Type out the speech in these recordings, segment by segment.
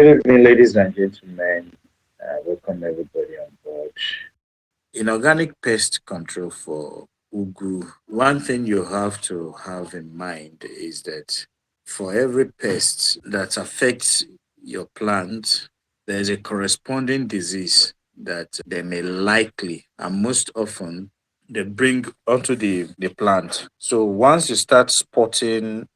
Good evening, ladies and gentlemen. Welcome everybody on board. In organic pest control for ugu, one thing you have to have in mind is that for every pest that affects your plant, there's a corresponding disease that they may likely and most often they bring onto the plant. So once you start spotting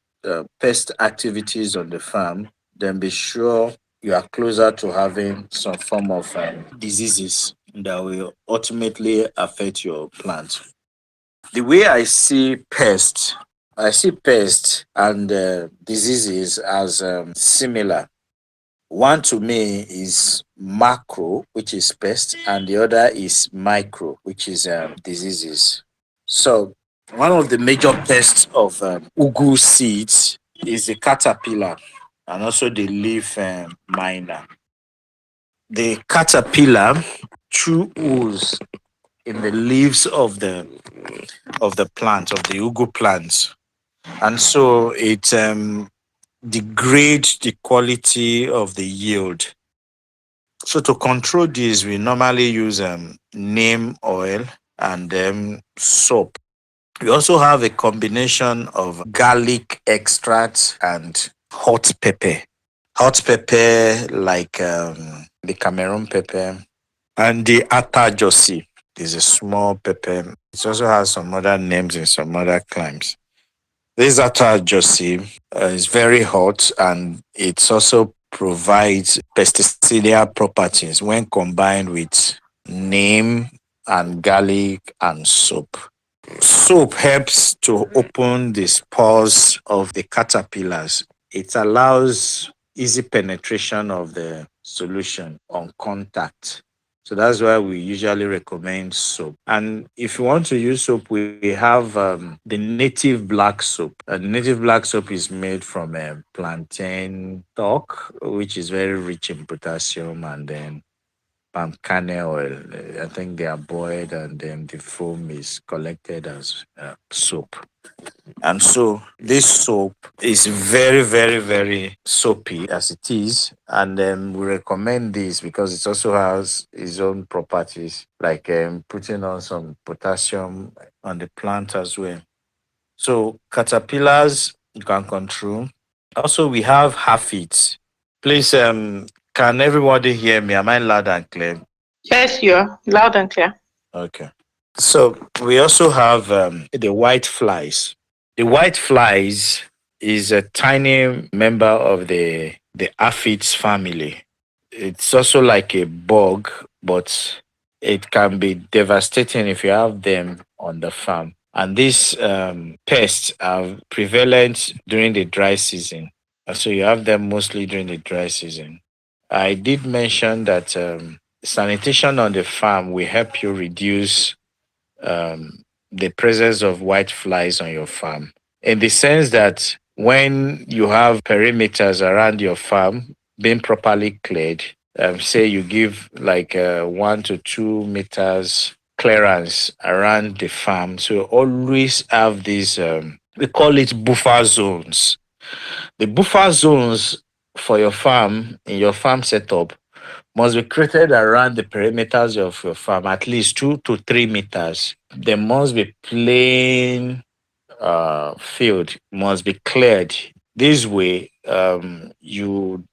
pest activities on the farm, then be sure you are closer to having some form of diseases that will ultimately affect your plant. The way I see pests and diseases as similar. One to me is macro, which is pest, and the other is micro, which is diseases. So, one of the major pests of ugu seeds is the caterpillar and also the leaf miner. The caterpillar chew holes in the leaves of the plant of the ugu plant, and so it degrades the quality of the yield. So to control this, we normally use neem oil and soap. We also have a combination of garlic extract and hot pepper. Hot pepper like the Cameroon pepper and the atajosi is a small pepper. It also has some other names in some other climes. This atajosi is very hot and it also provides pesticidal properties when combined with neem and garlic and soap. Soap helps to open the spores of the caterpillars. It allows easy penetration of the solution on contact. So that's why we usually recommend soap. And if you want to use soap, we have the native black soap. Native black soap is made from plantain stalk, which is very rich in potassium, and then palm kernel oil. I think they are boiled and then the foam is collected as soap. And so this soap is very, very, very soapy as it is. And we recommend this because it also has its own properties, like putting on some potassium on the plant as well. So caterpillars you can control. Also, we have aphids. Please, can everybody hear me? Am I loud and clear? Yes, you're loud and clear. Okay. So we also have the white flies. The white flies is a tiny member of the aphids family. It's also like a bug, but it can be devastating if you have them on the farm. And these pests are prevalent during the dry season. So you have them mostly during the dry season. I did mention that sanitation on the farm will help you reduce the presence of white flies on your farm, in the sense that when you have perimeters around your farm being properly cleared, say you give like 1 to 2 meters clearance around the farm, so always have these we call it buffer zones. The buffer zones for your farm in your farm setup must be created around the perimeters of your farm, at least 2 to 3 meters. There must be plain field, must be cleared. This way, you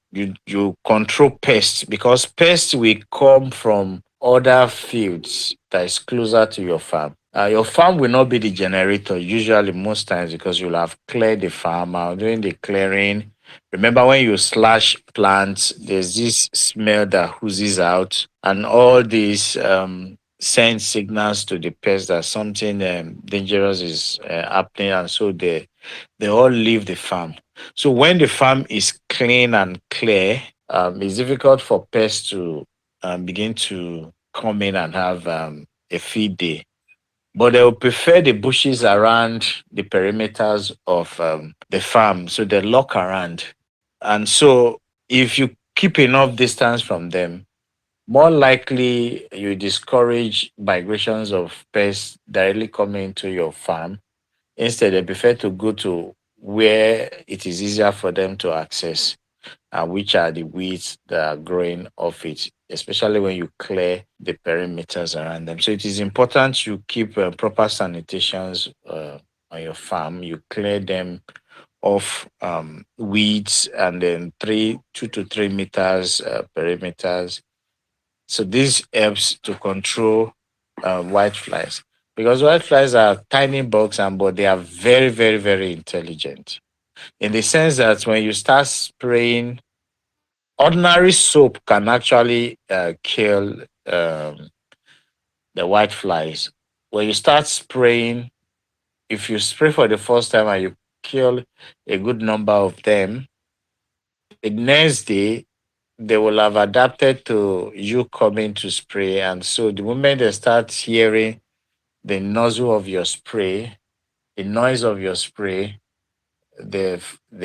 control pests, because pests will come from other fields that is closer to your farm will not be the generator usually most times, because you'll have cleared the farm out during the clearing. Remember, when you slash plants, there's this smell that oozes out, and all these send signals to the pests that something dangerous is happening, and so they all leave the farm. So when the farm is clean and clear, it's difficult for pests to begin to come in and have a feed day. But they will prefer the bushes around the perimeters of the farm, so they lock around. And so if you keep enough distance from them, more likely you discourage migrations of pests directly coming into your farm. Instead, they prefer to go to where it is easier for them to access. and which are the weeds that are growing off it, especially when you clear the perimeters around them. So it is important you keep proper sanitations on your farm. You clear them of weeds, and then 2 to 3 meters perimeters. So this helps to control white flies, because white flies are tiny bugs, and but they are very, very, very intelligent, in the sense that when you start spraying, ordinary soap can actually kill the white flies. When you start spraying, if you spray for the first time and you kill a good number of them, the next day they will have adapted to you coming to spray. And so the moment they start hearing the nozzle of your spray, the noise of your spray, they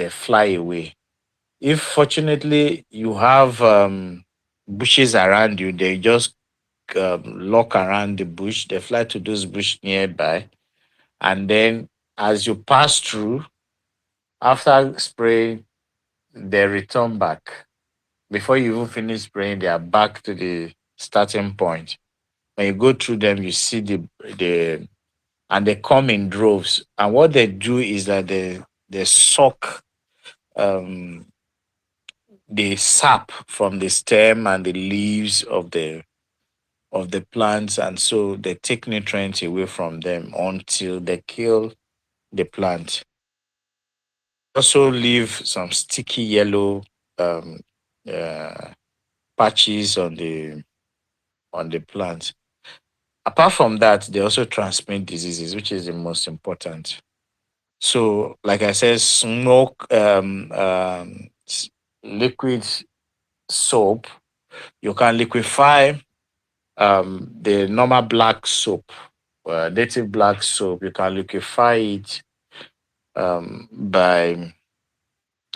fly away. If fortunately you have bushes around you, they just lock around the bush, they fly to those bush nearby. And then as you pass through, after spraying, they return back. Before you even finish spraying, they are back to the starting point. When you go through them, you see the and they come in droves. And what they do is that they suck um, the sap from the stem and the leaves of the plants, and so they take nutrients away from them until they kill the plant. Also leave some sticky yellow um, uh, patches on the plant. Apart from that, they also transmit diseases, which is the most important. So, like I said, smoke, liquid soap. You can liquefy the normal black soap, native black soap. You can liquefy it by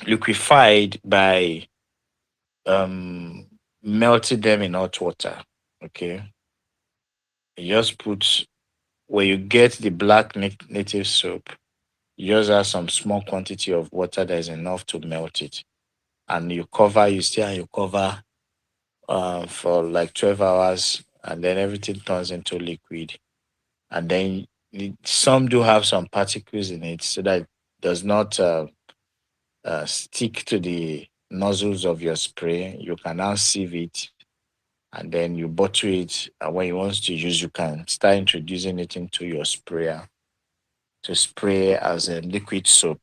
liquefied by um, melting them in hot water. Okay, you just put when you get the black native soap, you just add some small quantity of water that is enough to melt it, and you cover. You stay and you cover for like 12 hours, and then everything turns into liquid. And then some do have some particles in it, so that it does not stick to the nozzles of your spray. You can now sieve it, and then you bottle it. And when you want to use, you can start introducing it into your sprayer to spray as a liquid soap.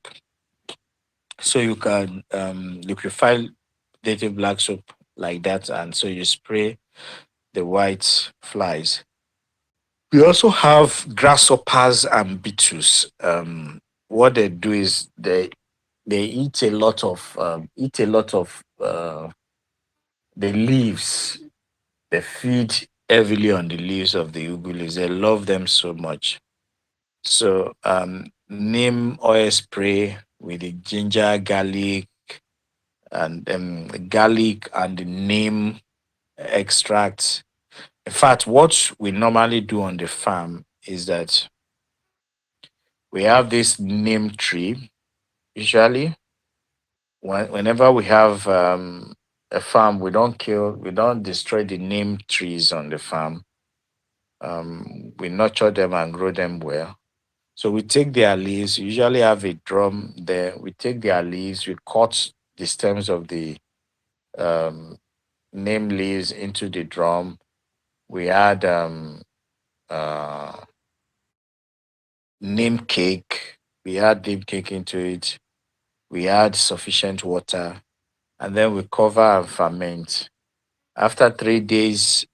So you can liquefy native black soap like that, and so you spray the white flies. We also have grasshoppers and beetles. What they do is they eat a lot of the leaves. They feed heavily on the leaves of the ugu leaves. They love them so much. So neem oil spray with the ginger, garlic and the neem extract. In fact, what we normally do on the farm is that we have this neem tree. Usually, whenever we have a farm, we don't destroy the neem trees on the farm. We nurture them and grow them well. So we take their leaves, we usually have a drum there. We take their leaves, we cut the stems of the um, neem leaves into the drum. We add uh, neem cake. We add neem cake into it. We add sufficient water, and then we cover and ferment. After 3 days,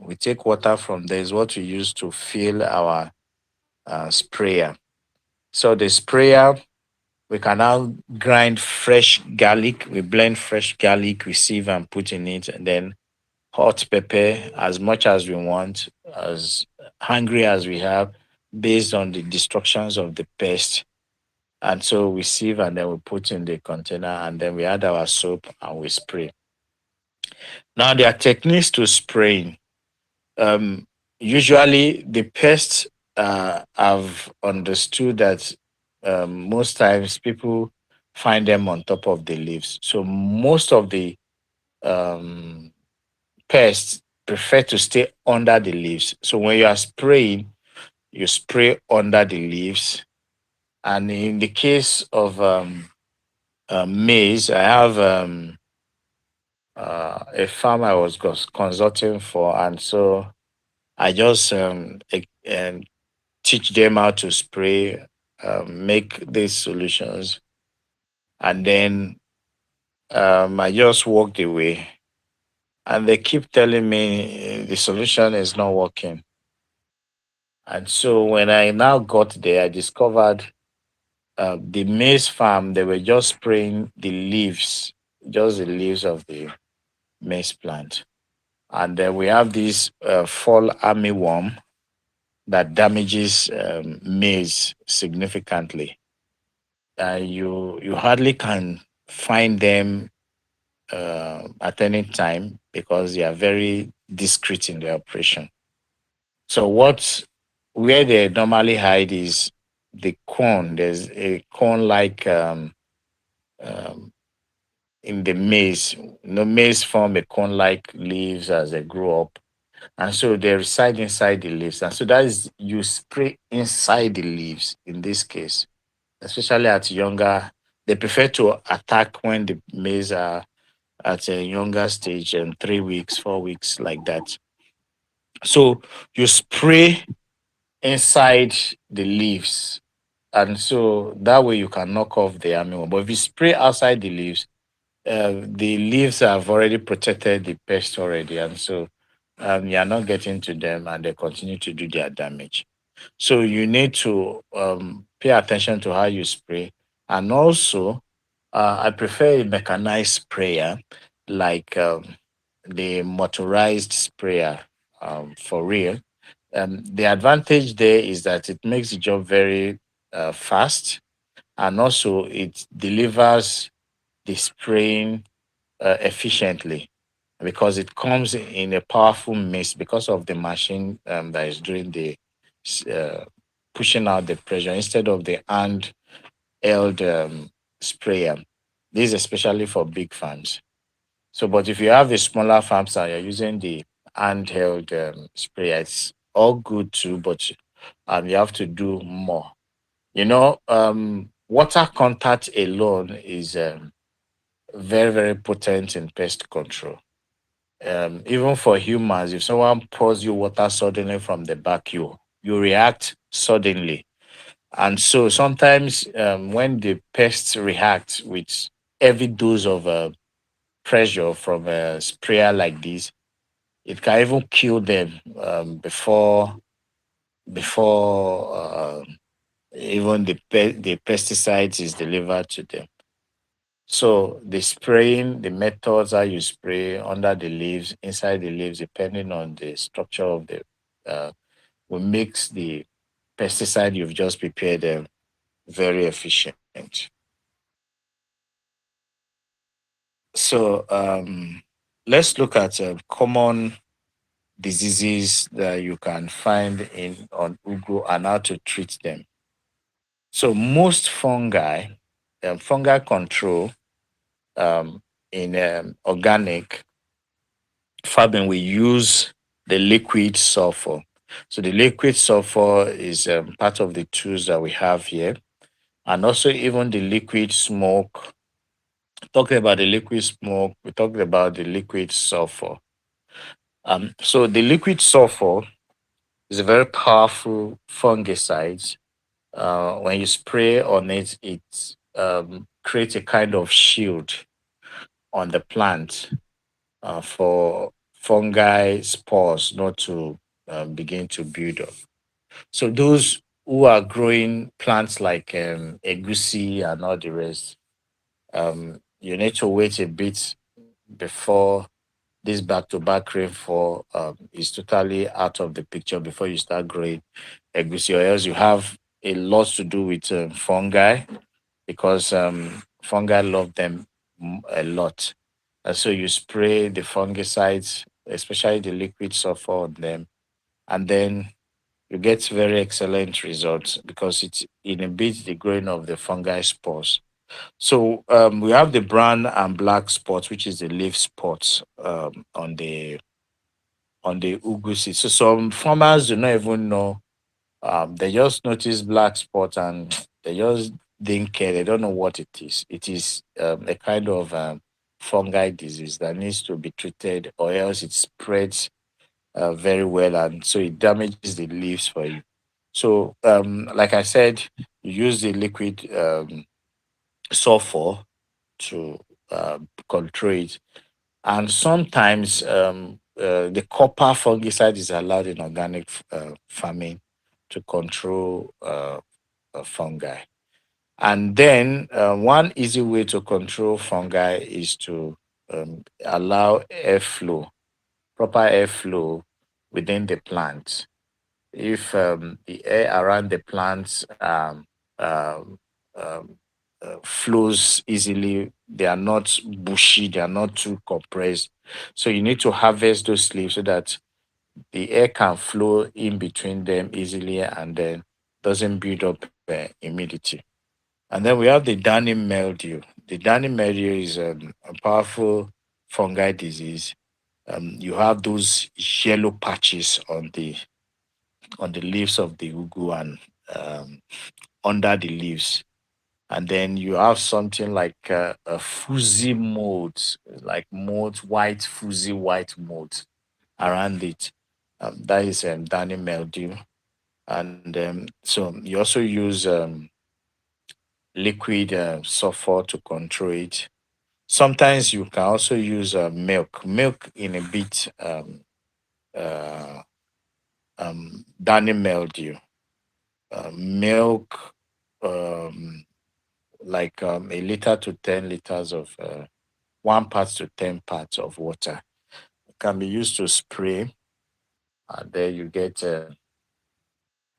we take water from there. Is what we use to fill our sprayer. So the sprayer, we can now grind fresh garlic. We blend fresh garlic, we sieve and put in it, and then hot pepper as much as we want, as hungry as we have, based on the destructions of the pest. And so we sieve and then we put in the container, and then we add our soap and we spray. Now there are techniques to spraying. Um, Usually the pests have understood that most times people find them on top of the leaves. So most of the um, pests prefer to stay under the leaves. So when you are spraying, you spray under the leaves. And in the case of maize, I have a farm I was consulting for, and so I just teach them how to spray, make these solutions, and then I just walked away. And they keep telling me the solution is not working. And so when I now got there, I discovered the maize farm, they were just spraying the leaves, just the leaves of the maize plant. And then we have this fall armyworm that damages maize significantly. You hardly can find them at any time because they are very discreet in their operation. So where they normally hide is the corn. There's a corn like um, in the maize. Maize form a corn like leaves as they grow up. And so they reside inside the leaves. And so that is you spray inside the leaves in this case, especially at younger. They prefer to attack when the maize are at a younger stage and 3 weeks, 4 weeks, like that. So you spray inside the leaves. And so that way you can knock off the armyworm. But if you spray outside the leaves have already protected the pest already. And so you are not getting to them and they continue to do their damage. So you need to pay attention to how you spray. And also, I prefer a mechanized sprayer like the motorized sprayer for real. The advantage there is that it makes the job very fast, and also it delivers the spraying efficiently because it comes in a powerful mist because of the machine that is doing the uh, pushing out the pressure instead of the hand-held sprayer. This is especially for big farms. So, but if you have a smaller farms and you're using the handheld sprayer, it's all good too, but you have to do more. Water contact alone is very, very potent in pest control. Even for humans, if someone pours you water suddenly from the back, you react suddenly. And so sometimes when the pests react with heavy dose of pressure from a sprayer like this, it can even kill them before even the pesticides is delivered to them. So the spraying, the methods how you spray under the leaves, inside the leaves, depending on the structure of the, will makes the pesticide you've just prepared very efficient. So let's look at common diseases that you can find in on ugu and how to treat them. So most fungal control um, in organic farming, we use the liquid sulfur. So the liquid sulfur is part of the tools that we have here, and also even the liquid smoke. Talking about the liquid smoke, we talked about the liquid sulfur. So the liquid sulfur is a very powerful fungicide. When you spray on it, it creates a kind of shield on the plant for fungi spores not to begin to build up. So those who are growing plants like egusi and all the rest, you need to wait a bit before this back-to-back rainfall is totally out of the picture before you start growing egusi, or else you have a lot to do with fungi because fungi love them a lot. And so you spray the fungicides, especially the liquid sulfur on them, and then you get very excellent results because it inhibits the growing of the fungi spores. So we have the brown and black spots, which is the leaf spots on the ugu seed. So some farmers do not even know. They just notice black spot and they just didn't care. They don't know what it is. It is a kind of fungi disease that needs to be treated, or else it spreads very well, and so it damages the leaves for you. So, like I said, you use the liquid sulfur to control it. And sometimes the copper fungicide is allowed in organic farming to control fungi. And then one easy way to control fungi is to allow airflow, proper airflow within the plant. If the air around the plants um, um, flows easily, they are not bushy, they are not too compressed. So you need to harvest those leaves so that the air can flow in between them easily and then doesn't build up humidity. And then we have the downy mildew. The downy mildew is a powerful fungi disease. You have those yellow patches on the leaves of the ugu and um, under the leaves. And then you have something like a fuzzy mold, like mold, white, fuzzy white mold around it. That is downy mildew. And so you also use liquid sulfur to control it. Sometimes you can also use milk in a bit uh, downy mildew. Milk, um, like a liter to 10 liters of 1 part to 10 parts of water can be used to spray, and then you get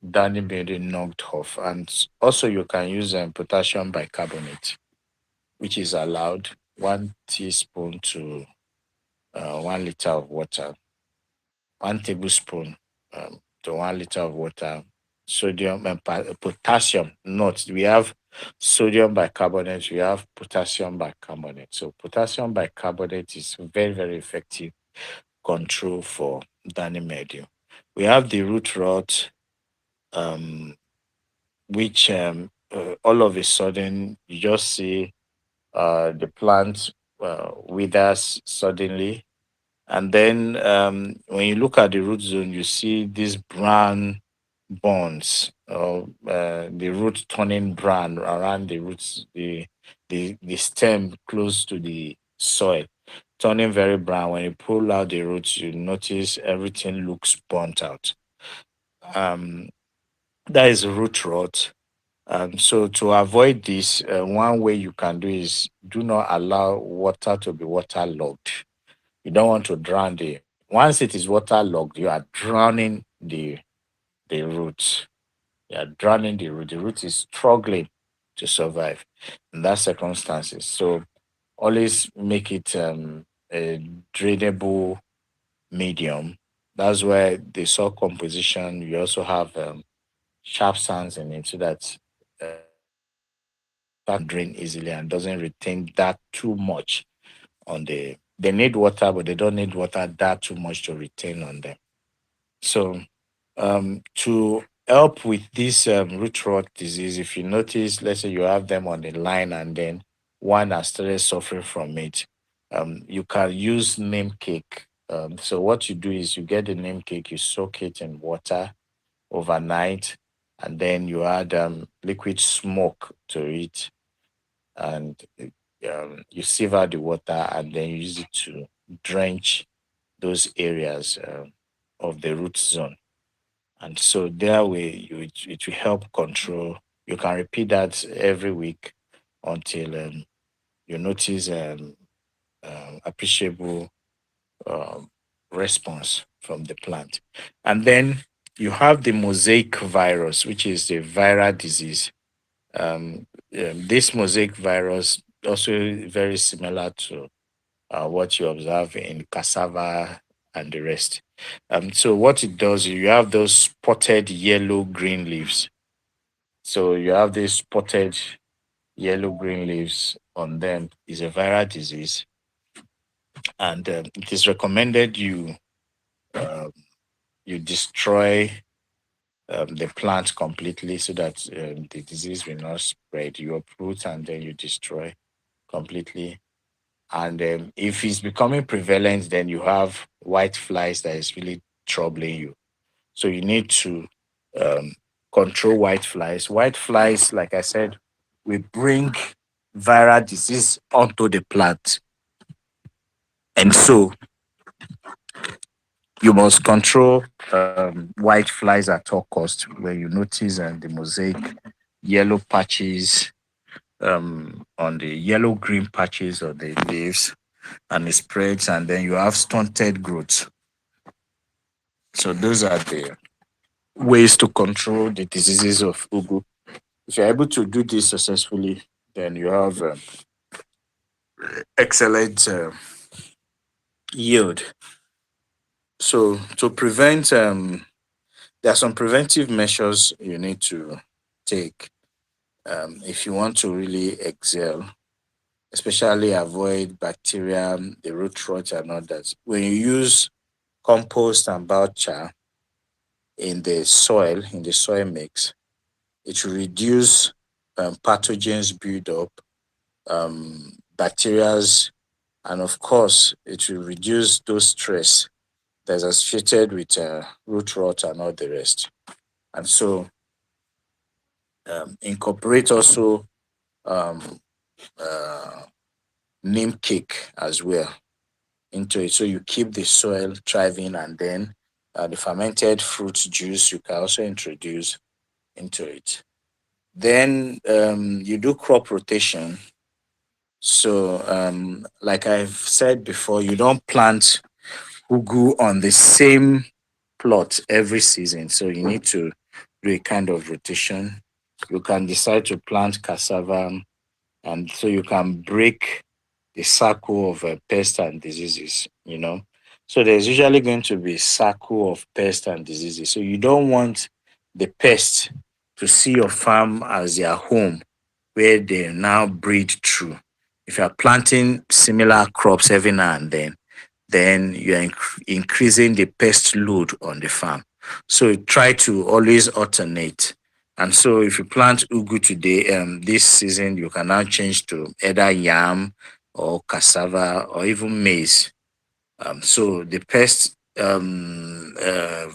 downy mildew knocked off. And also you can use potassium bicarbonate, which is allowed 1 teaspoon to 1 liter of water, 1 tablespoon to 1 liter of water. Sodium and potassium. Not we have sodium bicarbonate, we have potassium bicarbonate. So potassium bicarbonate is very effective control for downy mildew. We have the root rot, um, which all of a sudden you just see the plant withers suddenly. And then when you look at the root zone, you see these brown bonds, the root turning brown around the roots, the stem close to the soil, turning very brown. When you pull out the roots, you notice everything looks burnt out. Um, that is root rot. So to avoid this, one way you can do is do not allow water to be waterlogged. You don't want to drown the. Once it is waterlogged, you are drowning the roots. You are drowning the root. The root is struggling to survive in that circumstances. So always make it a drainable medium. That's why the soil composition. You also have sharp sands in it so that that drain easily and doesn't retain that too much on the. They need water, but they don't need water that too much to retain on them. So to help with this root rot disease, if you notice, let's say you have them on the line and then one has started suffering from it, you can use neem cake. So what you do is you get the neem cake, you soak it in water overnight, and then you add liquid smoke to it, and you sieve out the water, and then you use it to drench those areas of the root zone. And so that way it will help control. You can repeat that every week until you notice appreciable um, response from the plant. And then you have the mosaic virus, which is the viral disease. This mosaic virus also very similar to what you observe in cassava and the rest. So what it does, you have those spotted yellow green leaves. So you have this spotted yellow green leaves on them is a viral disease, and it is recommended um, you destroy the plant completely so that the disease will not spread. You uproot and then you destroy completely. And if it's becoming prevalent, then you have white flies that is really troubling you. So you need to um, control white flies. White flies, like I said, will bring viral disease onto the plant. And so you must control white flies at all cost. Where you notice the mosaic yellow patches on the yellow green patches of the leaves and it spreads, and then you have stunted growth. So those are the ways to control the diseases of ugu. If you're able to do this successfully, then you have excellent yield. So to prevent, there are some preventive measures you need to take if you want to really excel, especially avoid bacteria, the root rot, and others. When you use compost and biochar in the soil mix, it will reduce pathogens build up, bacterias, and of course, it will reduce those stress that's associated with root rot and all the rest. And so, incorporate also um, uh, neem cake as well into it. So you keep the soil thriving, and then the fermented fruit juice you can also introduce into it. Then you do crop rotation. So, like I've said before, you don't plant ugu on the same plot every season. So you need to do a kind of rotation. You can decide to plant cassava, and so you can break the cycle of pests and diseases. So there's usually going to be cycle of pests and diseases. So you don't want the pest to see your farm as their home where they now breed through. If you're planting similar crops every now and then you're increasing the pest load on the farm. So try to always alternate. And so if you plant ugu today, this season, you can now change to either yam or cassava or even maize. So the pest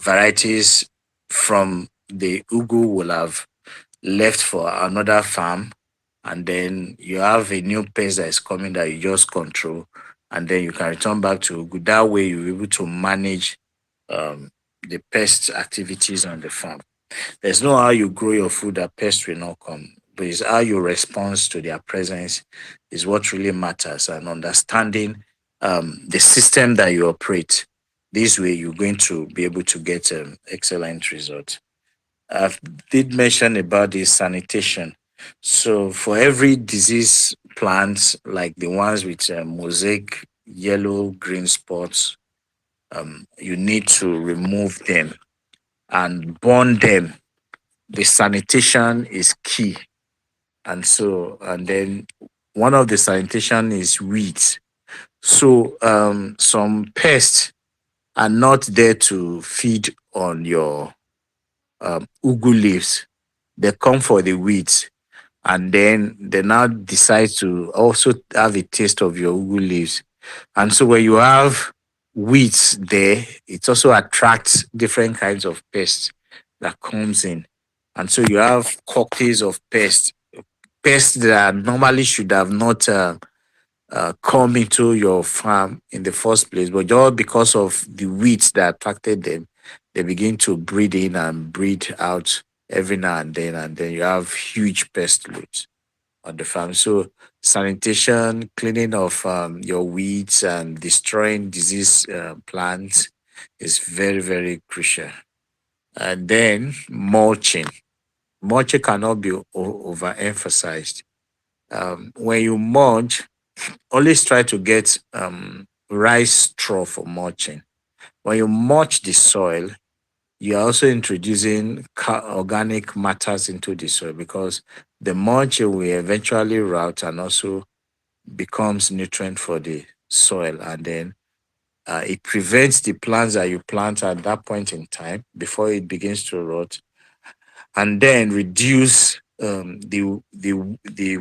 varieties from the ugu will have left for another farm, and then you have a new pest that is coming that you just control, and then you can return back to ugu. That way you're able to manage um, the pest activities on the farm. There's no how you grow your food that pests will not come, but it's how you respond to their presence is what really matters, and understanding the system that you operate. This way, you're going to be able to get excellent results. I did mention about the sanitation. So for every disease plant, like the ones with mosaic yellow green spots, you need to remove them and burn them. The sanitation is key. And then one of the sanitation is weeds. So some pests are not there to feed on your ugu leaves. They come for the weeds, and then they now decide to also have a taste of your ugu leaves. And so when you have weeds there, it also attracts different kinds of pests that comes in. And so you have cocktails of pests that normally should have not come into your farm in the first place, but just because of the weeds that attracted them, they begin to breed in and breed out every now and then you have huge pest loads on the farm. So sanitation, cleaning of your weeds and destroying disease plants is very, very crucial. And then mulching. Mulching cannot be overemphasized. When you mulch, always try to get rice straw for mulching. When you mulch the soil, you're also introducing organic matters into the soil because The mulch will eventually rot and also becomes nutrient for the soil, and then it prevents the plants that you plant at that point in time before it begins to rot, and then reduce the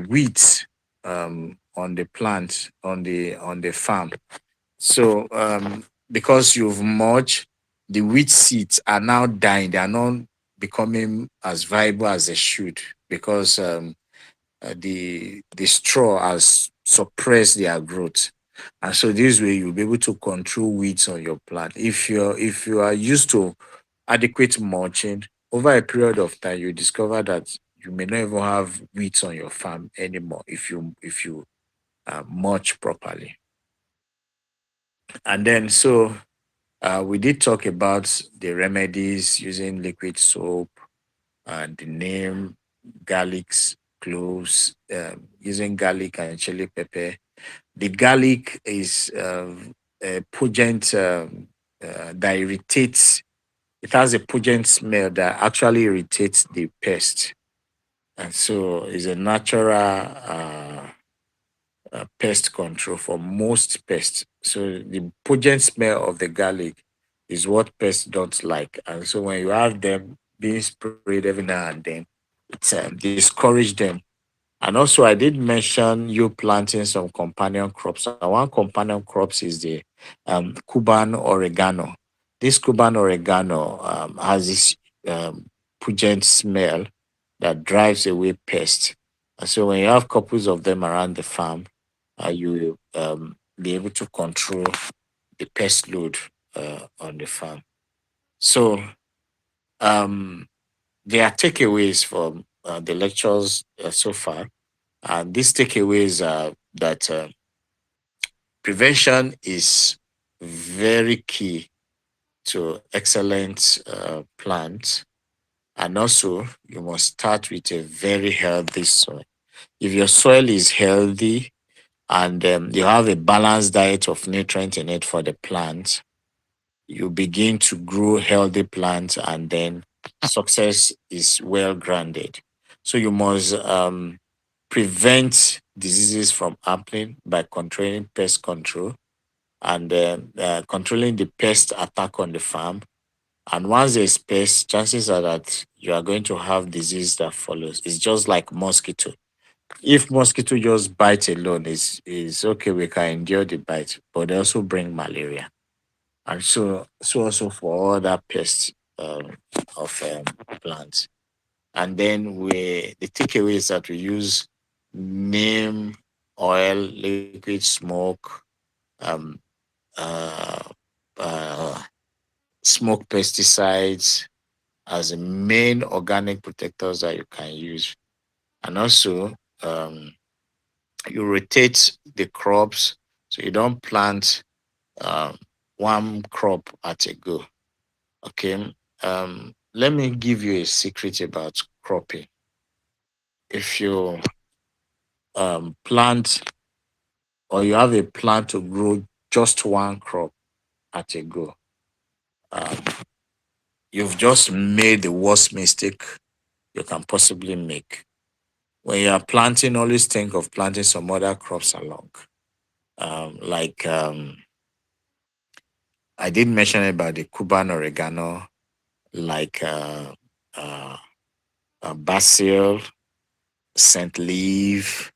weeds on the plant on the farm. So because you've mulched, the wheat seeds are now dying. They are not becoming as viable as they should because the straw has suppressed their growth. And so this way you'll be able to control weeds on your plant. If you are used to adequate mulching, over a period of time you discover that you may not even have weeds on your farm anymore if you mulch properly. And then so we did talk about the remedies using liquid soap and the name, garlics, cloves, using garlic and chili pepper. The garlic is a pungent that irritates. It has a pungent smell that actually irritates the pest, and so it's a natural pest control for most pests. So the pungent smell of the garlic is what pests don't like, and so when you have them being sprayed every now and then, it discourage them. And also, I did mention you planting some companion crops. And one companion crops is the Cuban oregano. This Cuban oregano has this um, pungent smell that drives away pests. And so, when you have couples of them around the farm, you will be able to control the pest load on the farm. So, um, there are takeaways from the lectures so far. And these takeaways are that prevention is very key to excellent plants. And also, you must start with a very healthy soil. If your soil is healthy and you have a balanced diet of nutrients in it for the plant, you begin to grow healthy plants, and then success is well grounded. So you must prevent diseases from happening by controlling pest control and controlling the pest attack on the farm. And once there's pest, chances are that you are going to have disease that follows. It's just like mosquito. If mosquito just bite alone, is okay, we can endure the bite, but they also bring malaria. And so also for other pests of plants. And then the takeaway is that we use neem oil, liquid smoke, um, uh, uh, smoke pesticides as the main organic protectors that you can use. And also, um, you rotate the crops so you don't plant um, one crop at a go. Okay. Let me give you a secret about cropping. If you plant or you have a plan to grow just one crop at a go, um, you've just made the worst mistake you can possibly make. When you are planting, always think of planting some other crops along. Like I did mention about the Cuban oregano, like uh, basil, scent leaf,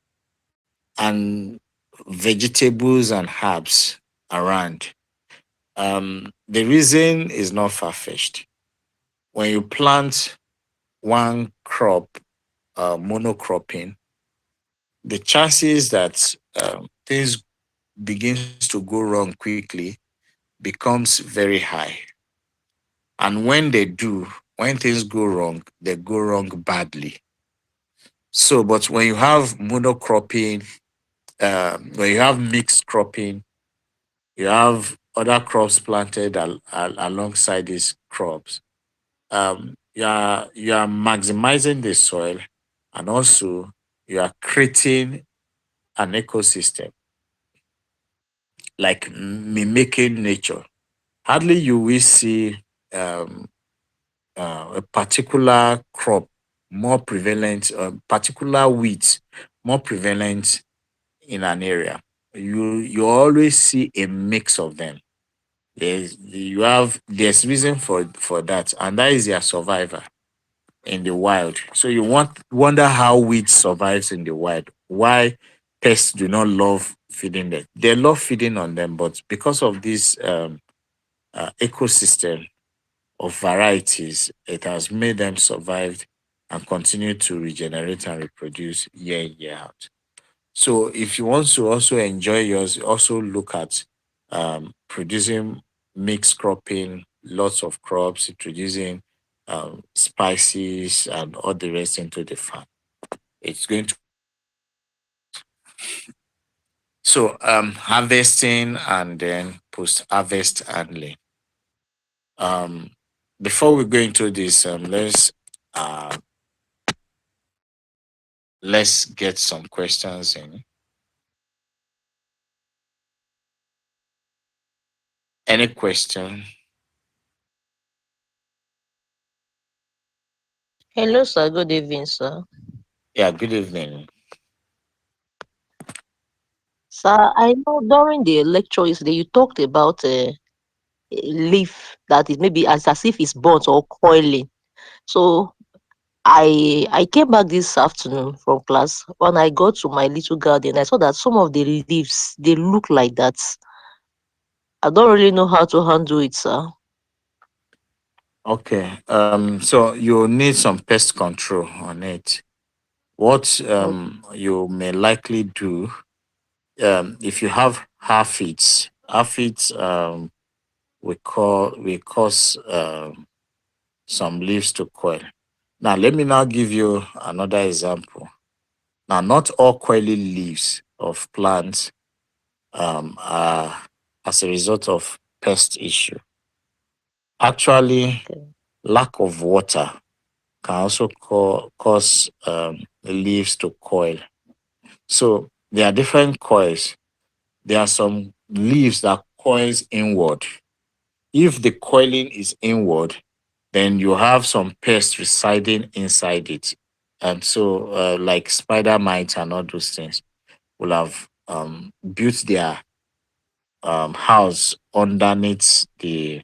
and vegetables and herbs around. The reason is not far fetched. When you plant one crop, monocropping, the chances that things begins to go wrong quickly becomes very high. And when they do, when things go wrong, they go wrong badly. So, but when you have monocropping, when you have mixed cropping, you have other crops planted alongside these crops. You are maximizing the soil, and also you are creating an ecosystem, like mimicking nature. Hardly you will see a particular crop more prevalent, particular weeds more prevalent in an area. You always see a mix of them. There's reason for that, and that is their survival in the wild. So you wonder how weeds survives in the wild. Why pests do not love feeding them. They love feeding on them, but because of this ecosystem of varieties, it has made them survive and continue to regenerate and reproduce year in, year out. So if you want to also enjoy yours, also look at producing mixed cropping, lots of crops, introducing spices and all the rest into the farm. It's going to so harvesting and then post harvest handling. Um, Before we go into this, uh, let's get some questions in. Any question? Hello, sir. Good evening, sir. Yeah. Good evening. Sir, I know during the lecture yesterday you talked about a leaf that is maybe as if it's burnt or coiling. So I came back this afternoon from class. When I got to my little garden, I saw that some of the leaves they look like that. I don't really know how to handle it, sir. Okay. So you need some pest control on it. What O- you may likely do, if you have aphids we cause some leaves to coil. Now let me now give you another example. Now not all coily leaves of plants are as a result of pest issue. Actually, Okay. lack of water can also cause leaves to coil. So there are different coils. There are some leaves that coils inward. If the coiling is inward, then you have some pests residing inside it. And so, like spider mites and all those things will have built their house underneath the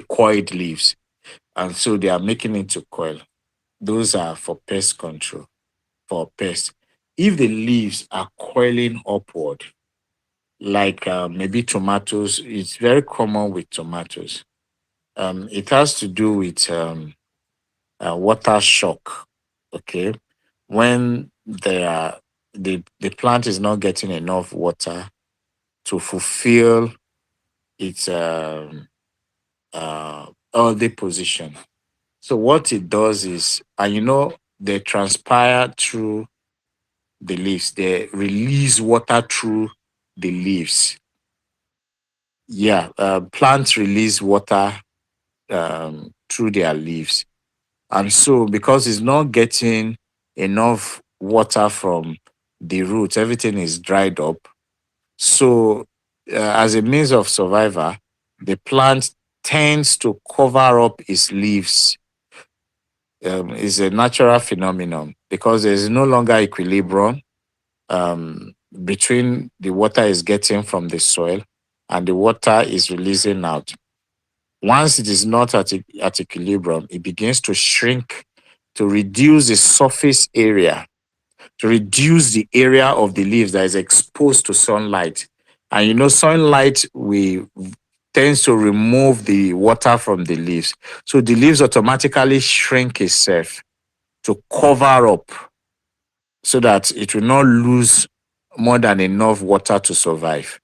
coiled leaves. And so they are making it to coil. Those are for pest control, for pests. If the leaves are coiling upward, like maybe tomatoes, it's very common with tomatoes. It has to do with water shock. Okay, when the plant is not getting enough water to fulfill its healthy position. So what it does is, and they transpire through the leaves. They release water through the leaves. Yeah, plants release water through their leaves. And so, because it's not getting enough water from the roots, everything is dried up. So, as a means of survival, the plant tends to cover up its leaves. Is a natural phenomenon because there is no longer equilibrium between the water is getting from the soil and the water is releasing out. Once it is not at equilibrium, it begins to shrink to reduce the surface area, to reduce the area of the leaves that is exposed to sunlight. And sunlight we tends to remove the water from the leaves. So the leaves automatically shrink itself to cover up so that it will not lose more than enough water to survive.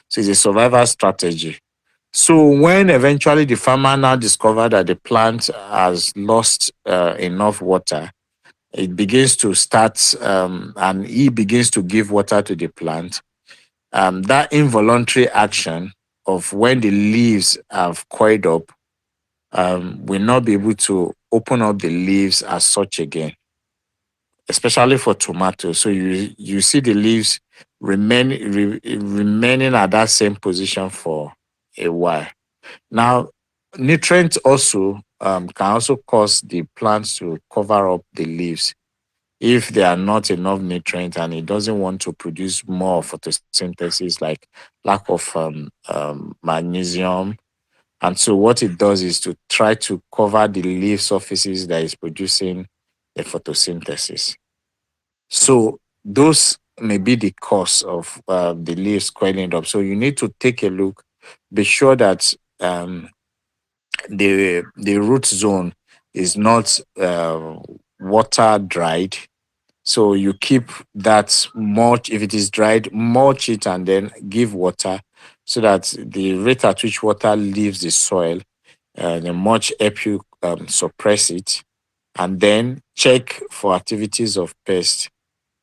So it's a survival strategy. So when eventually the farmer now discovered that the plant has lost enough water, it begins to start, and he begins to give water to the plant. That involuntary action of when the leaves have coiled up will not be able to open up the leaves as such again, especially for tomatoes. So you see the leaves remaining at that same position for a while. Now, nutrients also can also cause the plants to cover up the leaves if there are not enough nutrients and it doesn't want to produce more photosynthesis, like lack of magnesium. And so what it does is to try to cover the leaf surfaces that is producing the photosynthesis. So those may be the cause of the leaves coiling up. So you need to take a look, be sure that the root zone is not water dried. So you keep that mulch. If it is dried, mulch it and then give water so that the rate at which water leaves the soil, the mulch help you suppress it, and then check for activities of pests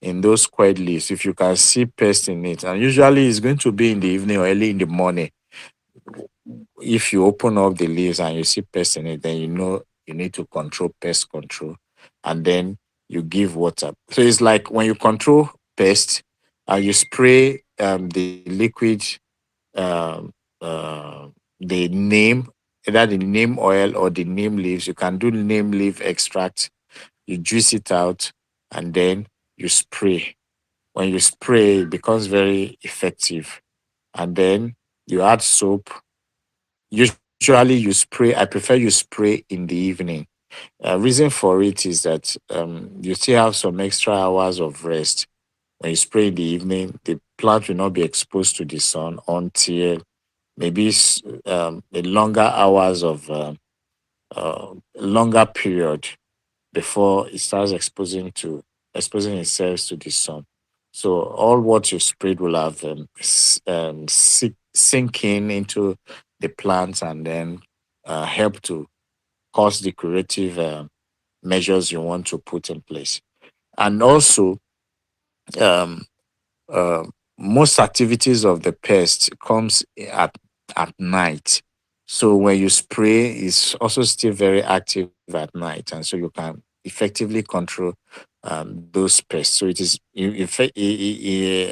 in those quiet leaves. If you can see pests in it, and usually it's going to be in the evening or early in the morning. If you open up the leaves and you see pests in it, then you know you need to control pest control, and then you give water. So it's like when you control pests, you spray the liquid, um, uh, the neem, either the neem oil or the neem leaves. You can do neem leaf extract. You juice it out, and then you spray. When you spray, it becomes very effective. And then you add soap. Usually you spray, I prefer you spray in the evening. Reason for it is that you still have some extra hours of rest. When you spray in the evening, the plant will not be exposed to the sun until maybe a longer hours of longer period before it starts exposing itself to the sun. So all what you've sprayed will have sink in into the plants and then help to cause the curative measures you want to put in place. And also, um, uh, most activities of the pest comes at night. So when you spray, it's also still very active at night, and so you can effectively control those pests. So it is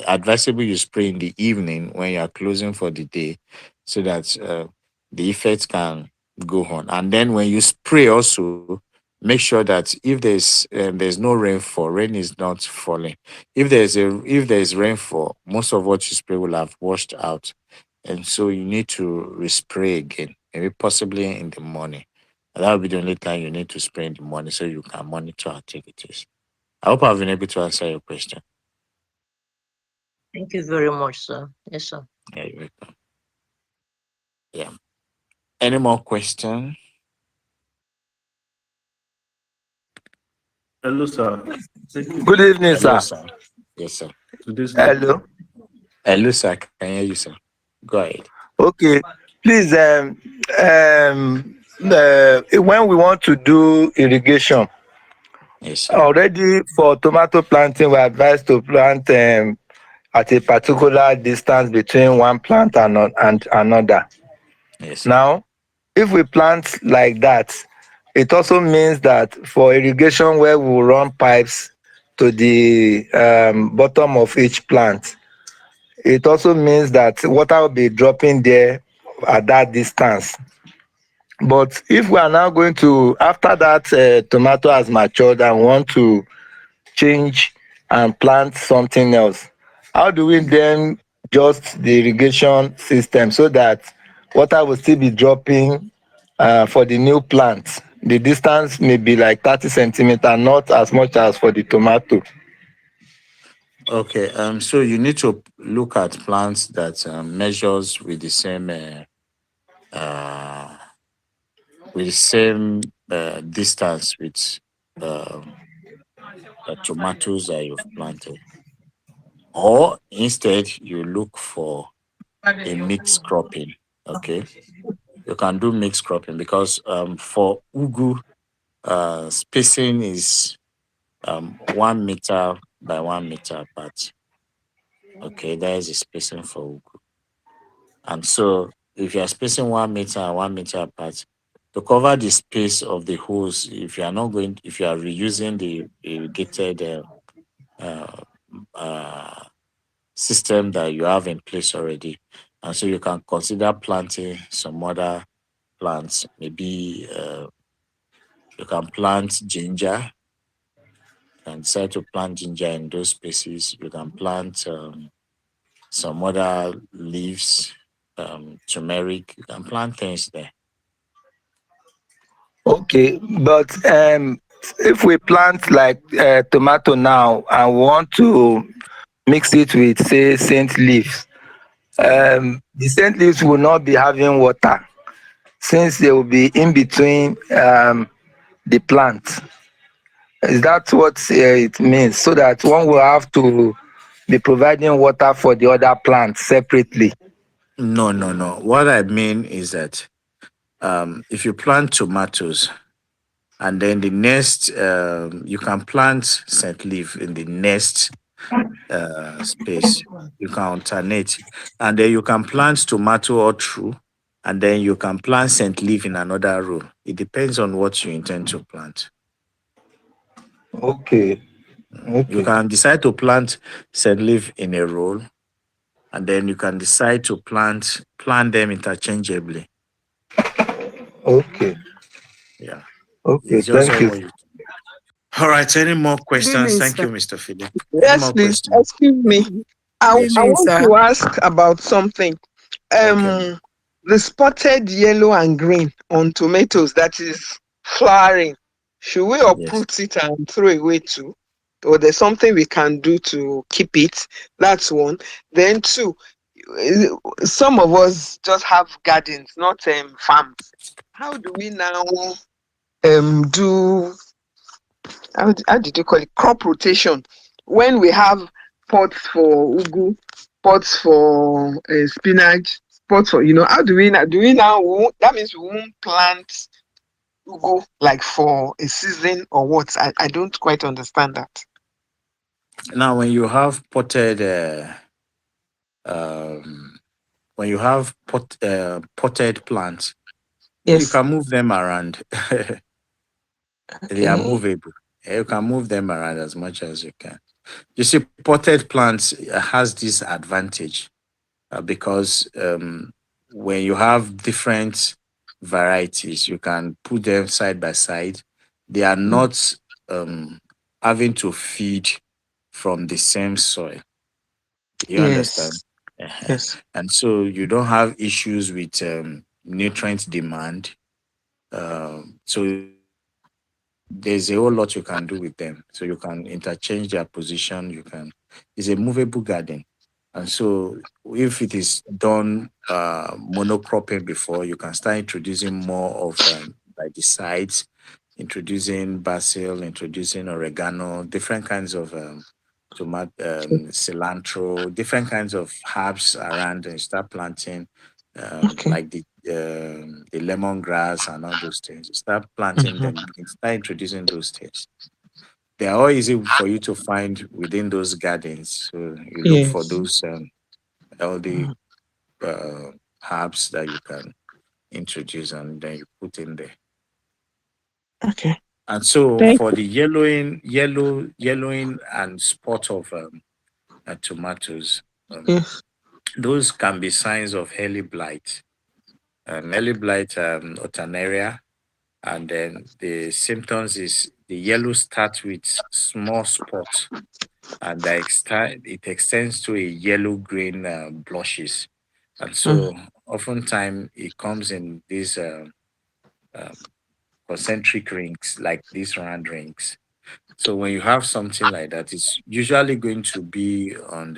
advisable you spray in the evening when you are closing for the day, so that the effects can go on. And then when you spray, also make sure that if there's no rainfall, rain is not falling. If there is rainfall, most of what you spray will have washed out, and so you need to respray again, maybe possibly in the morning. And that will be the only time you need to spray in the morning so you can monitor activities. I hope I've been able to answer your question. Thank you very much, sir. Yes, sir. Yeah, you're welcome. Yeah. Any more question? Hello, sir. Thank you Good evening, Hello, sir. sir. Yes, sir. for today's lecture. Hello. Hello, sir. I can hear you, sir. Go ahead. Okay. Please, when we want to do irrigation, Yes, sir. already for tomato planting, we advise to plant at a particular distance between one plant and another. Yes, sir. Now, if we plant like that, it also means that for irrigation, where we will run pipes to the bottom of each plant, it also means that water will be dropping there at that distance. But if we are now going to, after that tomato has matured and want to change and plant something else, how do we then adjust the irrigation system so that water will still be dropping for the new plant? The distance may be like 30 centimeter, not as much as for the tomato. Okay. So you need to look at plants that measures uh, with the same distance with um, the tomatoes that you've planted. Or instead, you look for a mixed cropping. Okay. You can do mixed cropping because for ugu, spacing is 1 meter by 1 meter apart. Okay, that is the spacing for ugu. And so if you are spacing 1 meter and 1 meter apart, to cover the space of the hose, if you are reusing the irrigated uh, uh, system that you have in place already, and so you can consider planting some other plants, maybe You can plant ginger. You can decide to plant ginger in those spaces. You can plant some other leaves, turmeric. You can plant things there. Okay, but if we plant like tomato now and want to mix it with say scent leaves, Yeah. the scent leaves will not be having water since they will be in between the plant. Is that what it means? So that one will have to be providing water for the other plants separately. No, no, no. What I mean is that if you plant tomatoes and then the next, you can plant scent leaf in the next space. You can alternate, and then you can plant tomato all through, and then you can plant scent leaf in another row. It depends on what you intend to plant. Okay, You okay, can decide to plant scent leaf in a row, and then you can decide to plant them interchangeably. okay, Yeah, okay. it's just Thank all you. what you. All right. Any more Good questions? evening, Thank sir. you, Mr. Philip. Any Yes, more please. questions? Excuse me. Good I evening, want sir. to ask about something. Okay. The spotted yellow and green on tomatoes that is flowering. Should we Yes. uproot it and throw away too? Or there's something we can do to keep it? That's one. Then two, eh, some of us just have gardens, not farms. How do we now do how did you call it, crop rotation, when we have pots for ugu, pots for spinach, pots for, how do we now that means we won't plant ugu like for a season or what? I don't quite understand that. Now, um, when you have potted plants, you Yes. can move them around. They are Okay. movable. You can move them around as much as you can. You see, potted plants has this advantage because when you have different varieties, you can put them side by side. They are Mm. not having to feed from the same soil. You understand? Yes. Uh-huh. Yes. And so you don't have issues with nutrient demand. So there's a whole lot you can do with them. So you can interchange their position. It's a movable garden. And so if it is done monocropping before, you can start introducing more of like the sides, introducing basil, introducing oregano, different kinds of cilantro, different kinds of herbs around, and start planting Okay. like the lemongrass and all those things. You start planting Mhm. them, you start introducing those things. They are all easy for you to find within those gardens. So you look for Yes. those healthy Mhm. uh, herbs that you can introduce and then you put in there. Okay. And so Thank for you. the yellowing and spot of tomatoes, Yes. those can be signs of early blight. Early blight, Otanaria, and then the symptoms is the yellow starts with small spots and it extends to a yellow green blushes. And Mm. so oftentimes it comes in these um, concentric rings, like these round rings. So when you have something like that, it's usually going to be on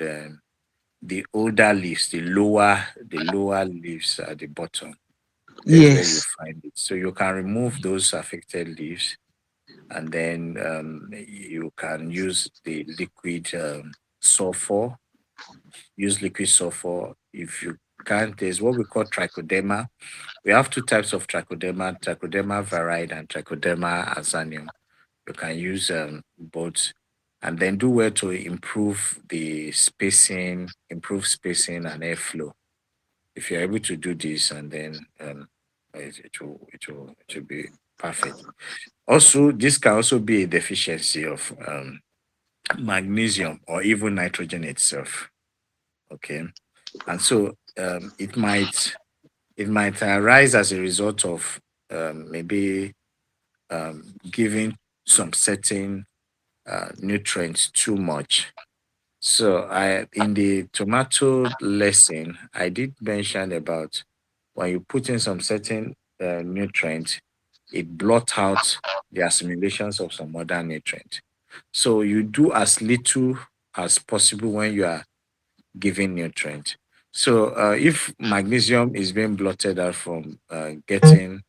the older leaves, the lower leaves at the bottom. There's where you Yes. find it. So you can remove those affected leaves, and then you can use the liquid sulfur. Use liquid sulfur. If you can't, there's what we call trichoderma. We have two types of trichoderma viride and trichoderma azanium. You can use both, and then do well to improve spacing and airflow. If you're able to do this, and then it will be perfect. Also, this can also be a deficiency of magnesium or even nitrogen itself. Okay, and so it might arise as a result of maybe giving some certain nutrients too much. So I in the tomato lesson, I did mention about when you put in some certain nutrient, it blot out the assimilations of some other nutrient. So you do as little as possible when you are giving nutrient. So if magnesium is being blotted out from getting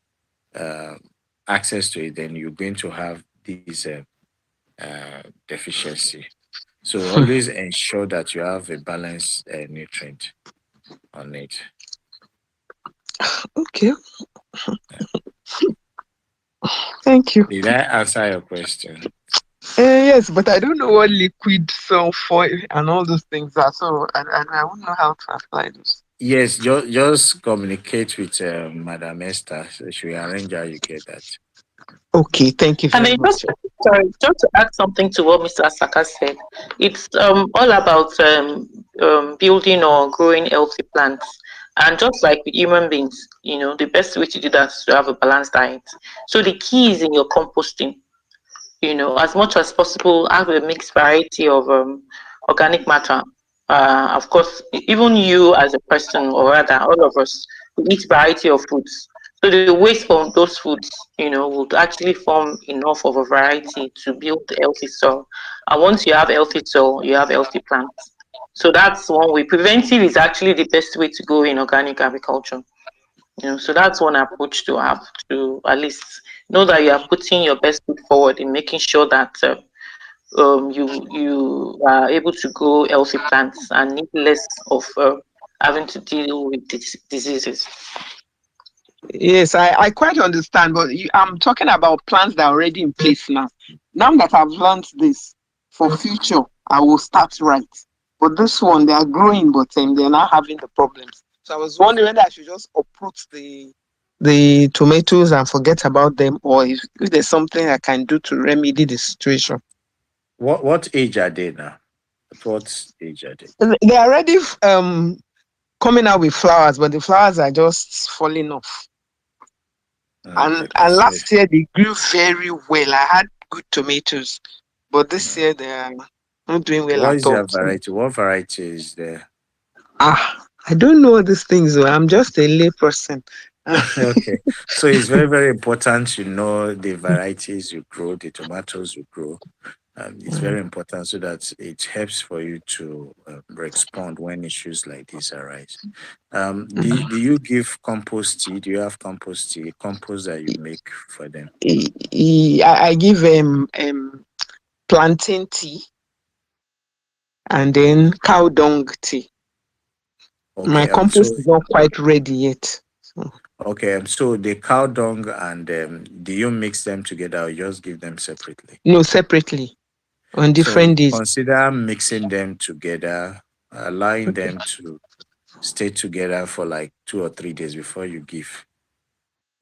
uh, access to it, then you're going to have this deficiency. So always ensure that you have a balanced nutrient on it. Okay, thank you. Did I answer your question? Yes, but I don't know what liquid sulfur and all those things are, so I won't know how to apply this. Yes, just communicate with Madam Esther. So she will arrange how you get that. Okay, thank you And very then just much. sorry, just to add something to what Mr. Asaka said, it's all about building or growing healthy plants. And just like with human beings, the best way to do that is to have a balanced diet. So the key is in your composting. As much as possible, have a mixed variety of organic matter. Of course, even you as a person, or rather, all of us, we eat variety of foods. So the waste from those foods, would actually form enough of a variety to build healthy soil. And once you have healthy soil, you have healthy plants. So that's one way. Preventive is actually the best way to go in organic agriculture. So that's one approach to have to at least know that you are putting your best foot forward in making sure that you are able to grow healthy plants and need less of having to deal with diseases. Yes, I quite understand, but I'm talking about plans that are already in place now. Now that I've learned this, for future, I will start right. But this one, they are growing, but they're not having the problems. So I was wondering whether I should just uproot the tomatoes and forget about them, or if there's something I can do to remedy the situation. What age are they now? At what age are they? They're already coming out with flowers, but the flowers are just falling off. And Okay, so last year they grew very well. I had good tomatoes, but this mm, year they are not doing okay. well What at is all. their variety? What variety is there? I don't know all these things. Though. I'm just a lay person. Okay, so it's very very important to know the varieties you grow, the tomatoes you grow. It's very important so that it helps for you to respond when issues like this arise. Do you give compost tea? Do you have compost tea? Compost that you make for them? I give plantain tea and then cow dung tea. My Okay, compost so is not quite ready yet. So, okay, so the cow dung and do you mix them together or just give them separately? no, separately on So different days. consider mixing them together, allowing Okay. them to stay together for like 2 or 3 days before you give.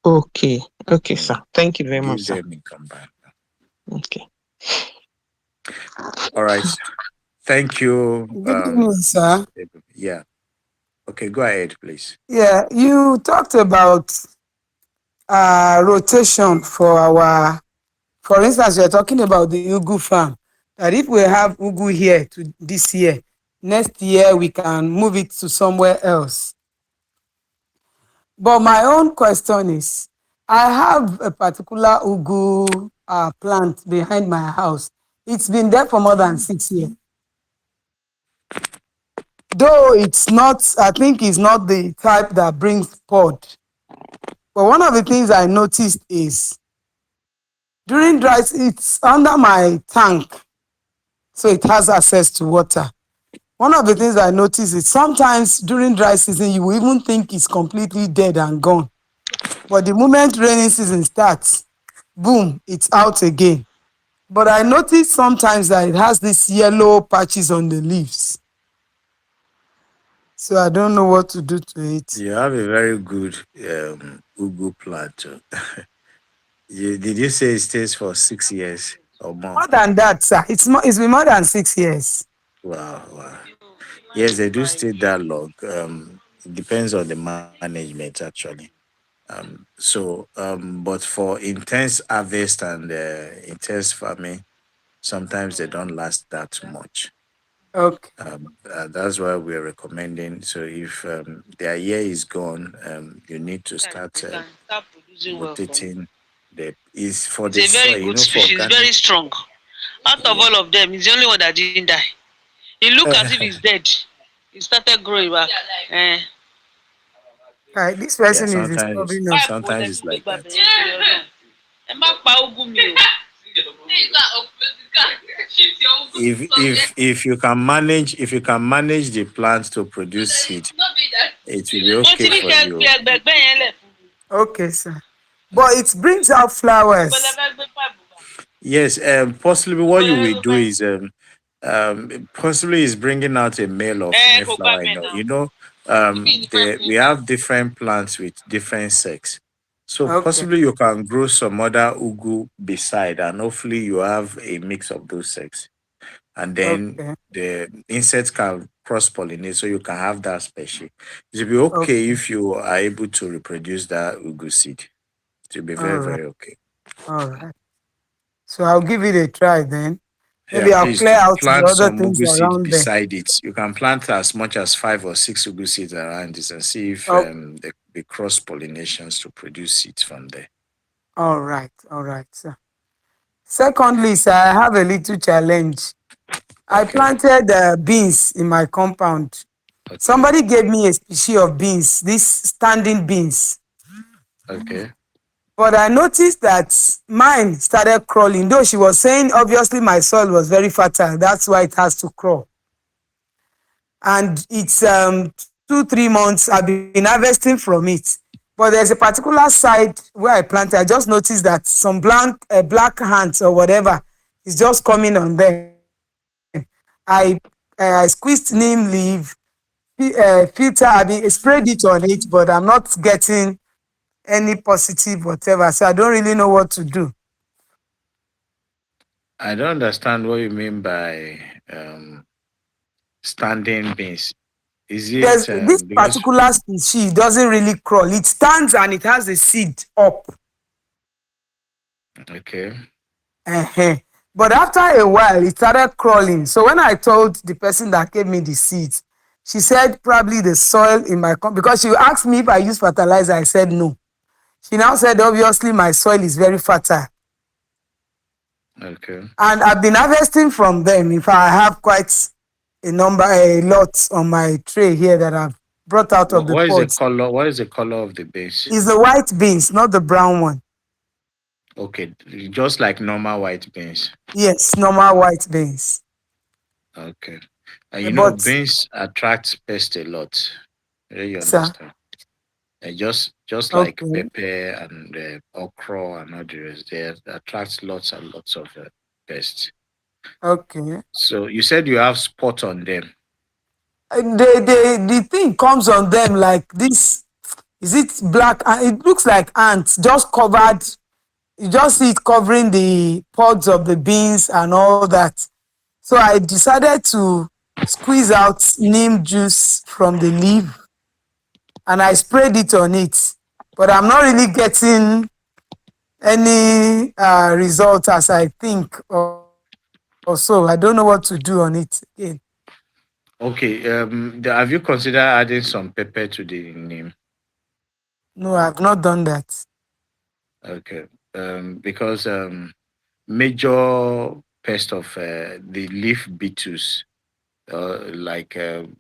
Okay. Okay, sir. Mm. Thank you very much, Give sir. them in combined. Okay. All right. Thank you. Good evening, sir. Yeah. Okay, go ahead, please. Yeah, you talked about rotation for for instance, you're talking about the Ugu farm. That if we have Ugu here to this year, next year we can move it to somewhere else. But my own question is, I have a particular Ugu plant behind my house. It's been there for more than 6 years. Though it's not, I think it's not the type that brings pod. But one of the things I noticed is during dry, it's under my tank, so it has access to water. One of the things I noticed is sometimes during dry season, you will even think it's completely dead and gone. But the moment rainy season starts, boom, it's out again. But I noticed sometimes that it has these yellow patches on the leaves. So I don't know what to do to it. You have a very good Ugu plant. Did you say it stays for 6 years or more? More than that, sir. It's been more than 6 years. Wow, wow. Yes, they do stay that long. It depends on the management, actually. But for intense harvest and intense farming, sometimes they don't last that much. Okay. That's why we're recommending. So if their year is gone, you need to Time start they can start producing well from it. rotating the is for It's the a very soil, good for species, organic. very strong. Out of Yeah. all of them, it's the only one that didn't die. It looked as if it's dead. It started growing back. Eh. This Yeah. person is Sometimes disturbing us. Páìpù wo lẹ sometimes fi it's gbé like gbà that. bẹ̀yẹn torí Ọlọ́run? Ẹ má pa úgú mi o. If you can manage the plant to produce seed, it will be Mo ti okay ní for kẹ́ ẹ gbé you. ẹgbẹ̀gbẹ́ yẹn lẹ̀ fún mi. Okay, sir. But it brings out Ibo lẹ flowers. fẹ́ gbé páìpù gbà? Yes, possibly Ibo what lẹ you fẹ́ will gbé do páìpù? is possibly is bringing out a male or Ẹ female kò gbà flower. bẹ́ẹ̀ náà. Ibi ni páìpù We yẹn gbà. have different plants with different sex. So Okay. possibly you can grow some other ugu beside, and hopefully you have a mix of those sex, and then Okay. the insects can cross pollinate, so you can have that species. It will be okay Okay. if you are able to reproduce that ugu seed. It will be All very right. very okay. All right. So I'll give it a try then. Yeah, Maybe I'll please clear do out the plant other some things ugu seed around there. beside it. You can plant as much as 5 or 6 ugu seeds around this and see if Oh, the cross pollinations to produce seeds from there. all right. All right, sir. Secondly, sir, I have a little challenge. I Okay, planted beans in my compound. okay, Somebody gave me a species of beans, these standing beans. okay. But I noticed that mine started crawling, though she was saying obviously my soil was very fertile. That's why it has to crawl. And it's 2 3 months I've been harvesting from it. But there's a particular side where I planted. I just noticed that some black ants or whatever is just coming on them. I I squeezed neem leaf, filter, I mean, sprayed it on it, but I'm not getting any positive whatever. So I don't really know what to do. I don't understand what you mean by standing beans. Is There's it this because particular species doesn't really crawl. It stands and it has a seed up. okay, uh But after a while, it started crawling. So when I told the person that gave me the seeds, she said probably the soil in my because she asked me if I use fertilizer. I said no. She now said obviously my soil is very fertile, okay? and I've been harvesting from them. In fact, I have quite a lot on my tray here that I've brought out of the What is the pods. color? What is the color of the beans? It's the white beans, not the brown one. Okay, just like normal white beans. Yes, normal white beans. Okay. And But beans attract pests a lot. You sir, understand? Just like okay, pepper and okra and all the rest, they attract lots and lots of pests. okay. So you said you have spot on them. The thing comes on them like this. Is it black? It looks like ants just covered. You just see it covering the pods of the beans and all that. So I decided to squeeze out neem juice from the leaf and I sprayed it on it. But I'm not really getting any result as I think or so. I don't know what to do on it again. Okay. Have you considered adding some pepper to the name? No, I've not done that. Okay. Because major pest of the leaf beetles, like um,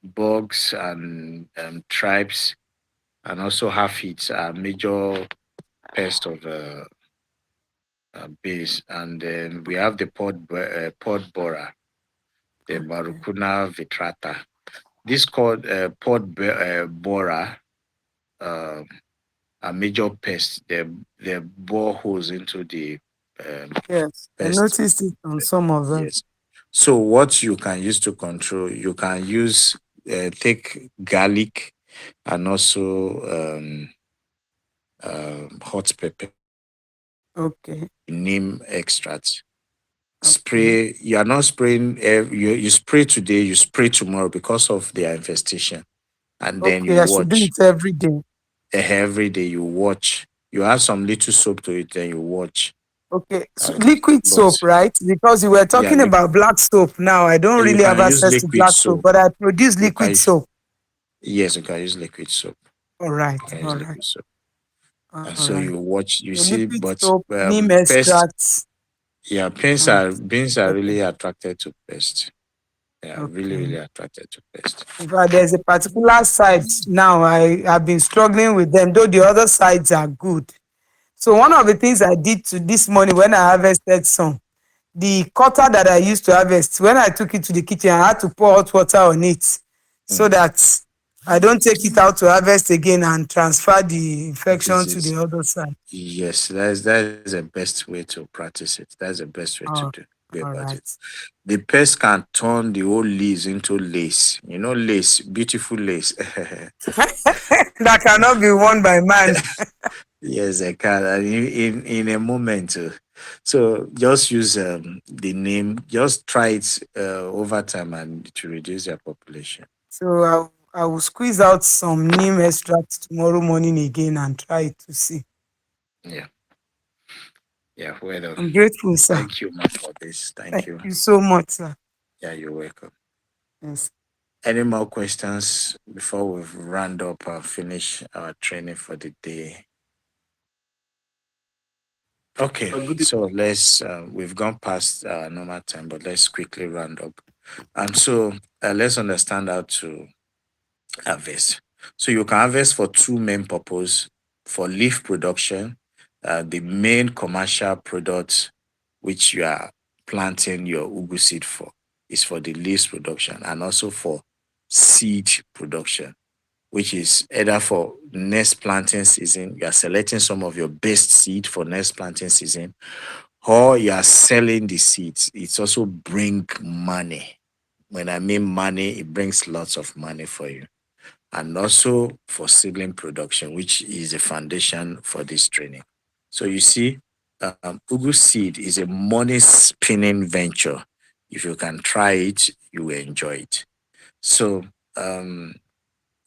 bugs and tribes, and also aphids are major pest of bees. And then we have the pod borer, the Okay. Marucuna vitrata. This called borer, um, a major pest. They bore holes into the um, Yes, I pest. noticed it on some of them. Yes. So what you can use to control, you can use take garlic and also hot pepper, Okay, neem extract. okay, Spray. You are not spraying. You spray today. You spray tomorrow because of their infestation. and then you Okay, I should do watch. it every day. Every day you watch. You add some little soap to it, then you watch. Okay, so Um, liquid but soap, right? Because you were yeah, talking about black soap now. I don't you really have can use access to liquid black soap, soap. but I produce You liquid can soap. Yes, you can use liquid soap. All right, You can use all right, liquid soap. And all so right. you watch, you So see, liquid but soap, neem pest, extracts. yeah, Mm, beans are okay, really attracted to pest. They are really, okay. really attracted to pest. In fact, there's a particular site now I have been struggling with them, though the other sides are good. So one of the things I did to this morning when I harvested some, the cutter that I used to harvest, when I took it to the kitchen, I had to pour hot water on it so Mm. that I don't take it out to harvest again and transfer the infection to the Disease. other side. Yes, that's the best way to practice it. That's the best way to Oh, go all about it. right. The pest can turn the whole leaves into lace. You know, lace, beautiful lace. That cannot be won by man. Yes, I can. And in a moment. So just use the name. Just try it over time and to reduce your population. So I will squeeze out some neem extract tomorrow morning again and try it to see. Yeah, yeah. Well done. I'm grateful, sir. Thank you, man, for this. Thank Thank you. you so much, sir. Yeah, you're welcome. Yes. Any more questions before we round up and finish our training for the day? Okay, Good so we've gone past normal time, but let's quickly round up. And so let's understand how to harvest. So you can harvest for two main purposes: for leaf production, the main commercial product which you are planting your ugu seed for is for the leaves production, and also for seed production, which is either for next planting season. You are selecting some of your best seed for next planting season, or you are selling the seeds. It's also bring money. When I mean money, it brings lots of money for you. And also for seedling production, which is the foundation for this training. So you see, Ugu seed is a money spinning venture. If you can try it, you will enjoy it. So, and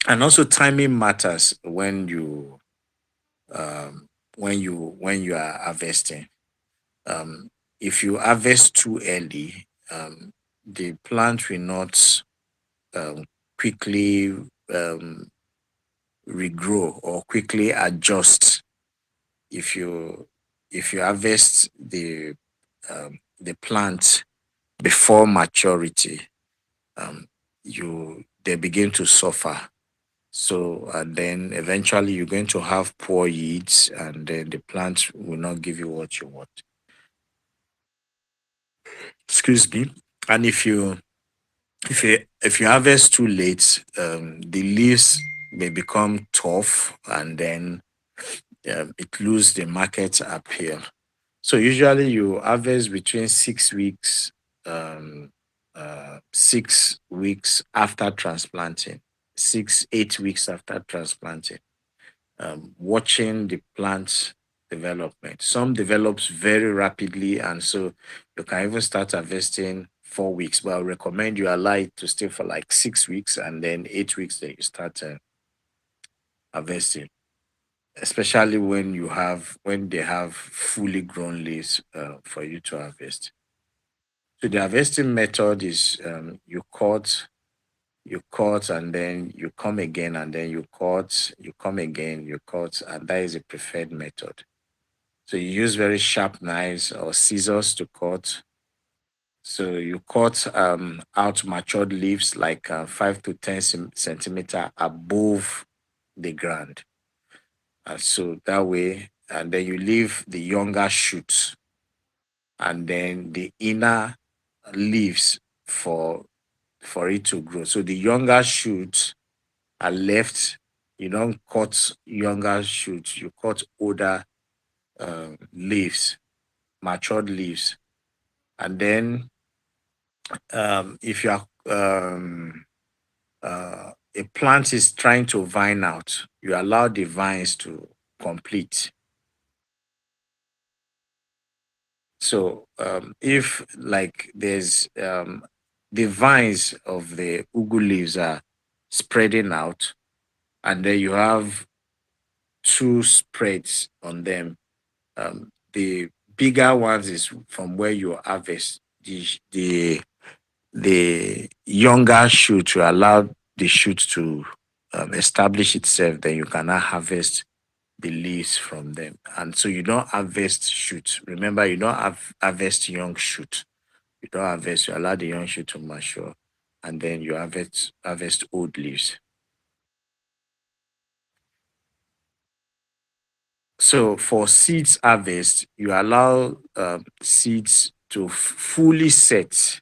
also timing matters um, when you are harvesting. Um, if you harvest too early, the plant will not um, quickly regrow or quickly adjust. If you harvest the plant before maturity, um, they begin to suffer. So and then eventually you're going to have poor yields, and then the plant will not give you what you want. Excuse me. And if you harvest too late, the leaves may become tough, and then it lose the market appeal. So usually you harvest between 6 weeks, 6 weeks after transplanting, 8 weeks after transplanting. Watching the plant development. Some develops very rapidly, and so you can even start harvesting 4 weeks. But I recommend you allow it to stay for like 6 weeks, and then 8 weeks that you start harvesting. Especially when they have fully grown leaves for you to harvest. So the harvesting method is you cut, and then you come again, and then you cut, you come again, you cut, and that is a preferred method. So you use very sharp knives or scissors to cut. So you cut out matured leaves like 5 to 10 centimeter above the ground. And so that way, and then you leave the younger shoots, and then the inner leaves for it to grow. So the younger shoots are left. You don't cut younger shoots, you cut older leaves, matured leaves. And then if you are a plant is trying to vine out, you allow the vines to complete. So if like there's the vines of the ugu leaves are spreading out, and then you have two spreads on them. The bigger ones is from where you harvest. The younger shoot to allow the shoot to establish itself. Then you can now harvest the leaves from them. And so you don't harvest shoot. Remember, you don't have harvest young shoot. You don't harvest. You allow the young shoot to mature, and then you harvest old leaves. So for seeds harvest, you allow seeds to fully set,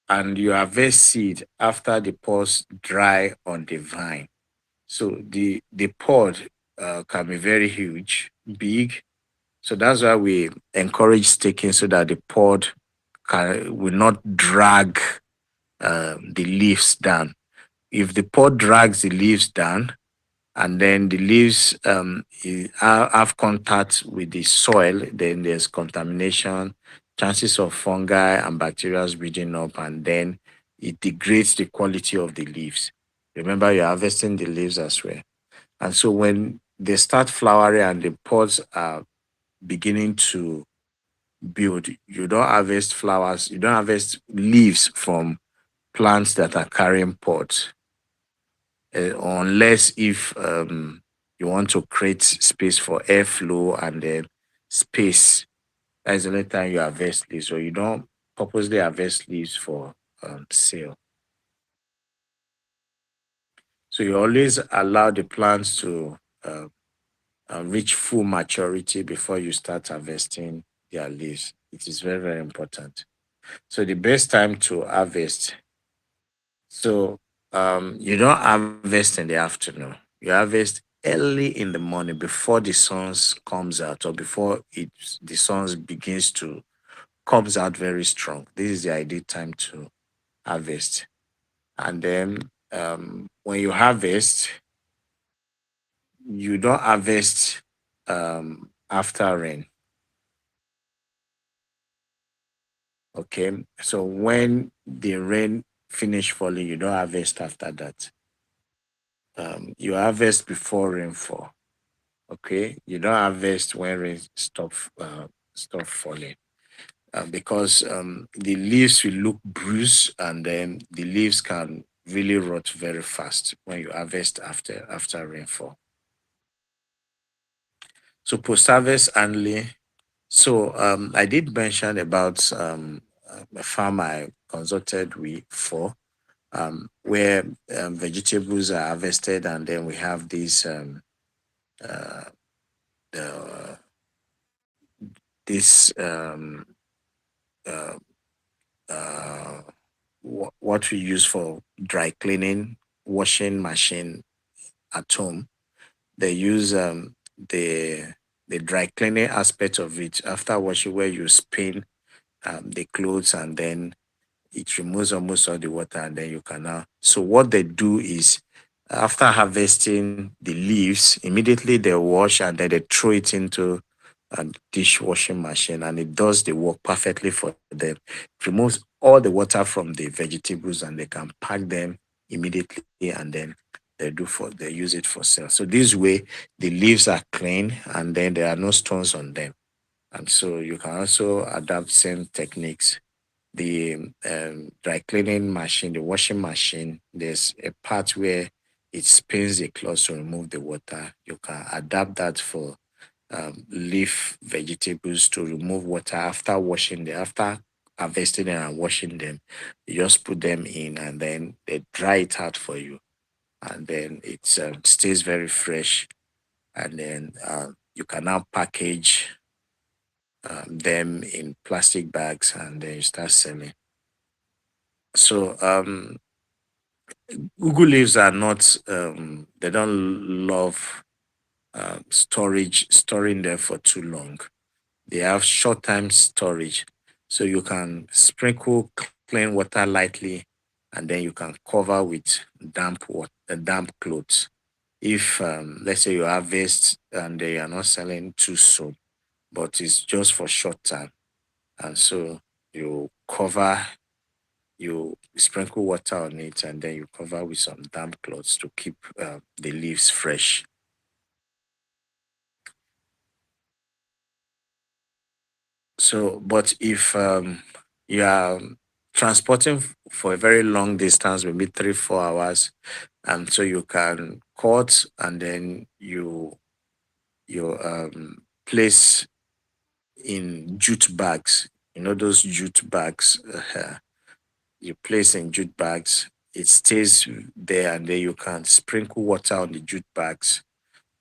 and you harvest seed after the pods dry on the vine. So the pod can be very huge, big. So that's why we encourage staking so that the pod will not drag the leaves down. If the pod drags the leaves down, and then the leaves have contact with the soil, then there's contamination, chances of fungi and bacteria breeding up, and then it degrades the quality of the leaves. Remember, you're harvesting the leaves as well. And so when they start flowering and the pods are beginning to build, you don't harvest flowers, you don't harvest leaves from plants that are carrying pods, unless if you want to create space for airflow and then space. That is the only time you harvest leaves, or you don't purposely harvest leaves for sale. So you always allow the plants to reach full maturity before you start harvesting their leaves. It is very, very important. So the best time to harvest, so you don't harvest in the afternoon. You harvest early in the morning before the sun comes out, or before the sun begins to comes out very strong. This is the ideal time to harvest. And then when you harvest, you don't harvest after rain. Okay. So when the rain finish falling, you don't harvest after that. You harvest before rainfall. Okay. You don't harvest when rain stop falling. Because the leaves will look bruised, and then the leaves can really rot very fast when you harvest after rainfall. So post-harvest handling. So I did mention about a farm I consulted with for, where vegetables are harvested, and then we have uh, the, this uh, uh, what we use for dry cleaning, washing machine at home. They use the dry cleaning aspect of it after washing, where you spin the clothes, and then it removes almost all the water, and then you can now. So what they do is, after harvesting the leaves, immediately they wash, and then they throw it into a dishwashing machine, and it does the work perfectly for them. It removes all the water from the vegetables, and they can pack them immediately, and then they use it for sale. So this way the leaves are clean, and then there are no stones on them. And so you can also adapt same techniques. The dry cleaning machine, the washing machine, there's a part where it spins the cloth to remove the water. You can adapt that for leaf vegetables to remove water after washing them, after harvesting them and washing them. You just put them in, and then they dry it out for you, and then it stays very fresh. And then you can now package them in plastic bags, and then you start selling. So Google leaves are not they don't love storing them for too long. They have short time storage. So you can sprinkle clean water lightly, and then you can cover with damp clothes. If let's say you harvest and they are not selling too soon, but it's just for short time, and so you cover you sprinkle water on it, and then you cover with some damp cloths to keep the leaves fresh. So, but if you are transporting for a very long distance, maybe 3 4 hours, so you can cut, and then you place in jute bags. You know those jute bags. You place in jute bags. It stays there, and then you can sprinkle water on the jute bags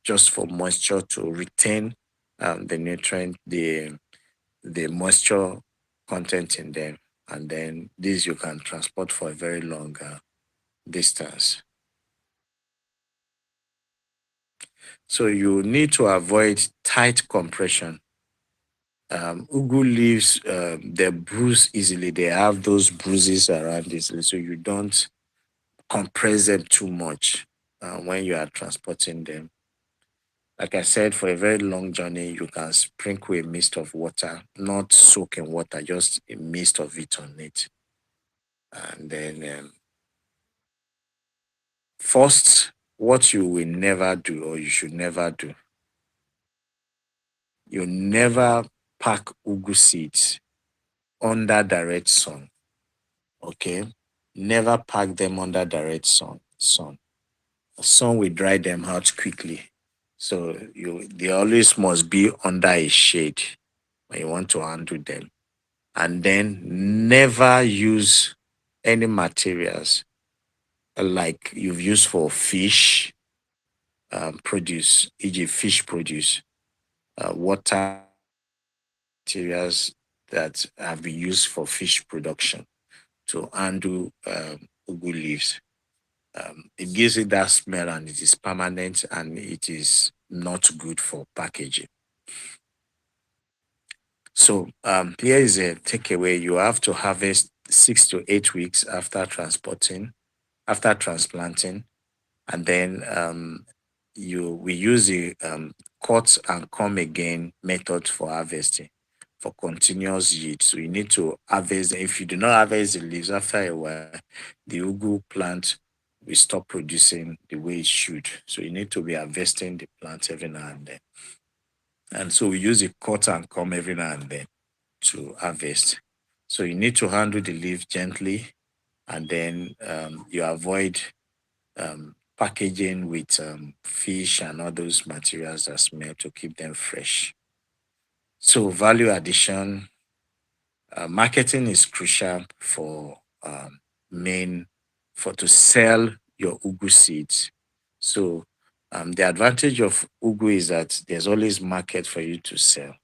just for moisture to retain the nutrient, the moisture content in them, and then this you can transport for a very long distance. So you need to avoid tight compression. Ugu leaves, they bruise easily. They have those bruises around easily, so you don't compress them too much when you are transporting them. Like I said, for a very long journey, you can sprinkle a mist of water, not soak in water, just a mist of it on it. And then, first, what you will never do, or you should never do, you never pack ugu seeds under direct sun. Okay? Never pack them under direct sun. Sun will dry them out quickly. So they always must be under a shade when you want to handle them. And then never use any materials like you've used for fish produce, e.g., fish produce, water materials that have been used for fish production to undo ugu leaves. It gives it that smell, and it is permanent, and it is not good for packaging. So here is a takeaway. You have to harvest 6 to 8 weeks after after transplanting, and then we use the cut and come again method for harvesting for continuous yield. So you need to harvest. If you do not harvest the leaves after a while, the ugu plant will stop producing the way it should. So you need to be harvesting the plant every now and then. And so we use the cut and come every now and then to harvest. So you need to handle the leaf gently, and then you avoid packaging with fish and all those materials that smell to keep them fresh. So value addition, marketing is crucial for main for to sell your ugu seeds. So the advantage of ugu is that there's always market for you to sell.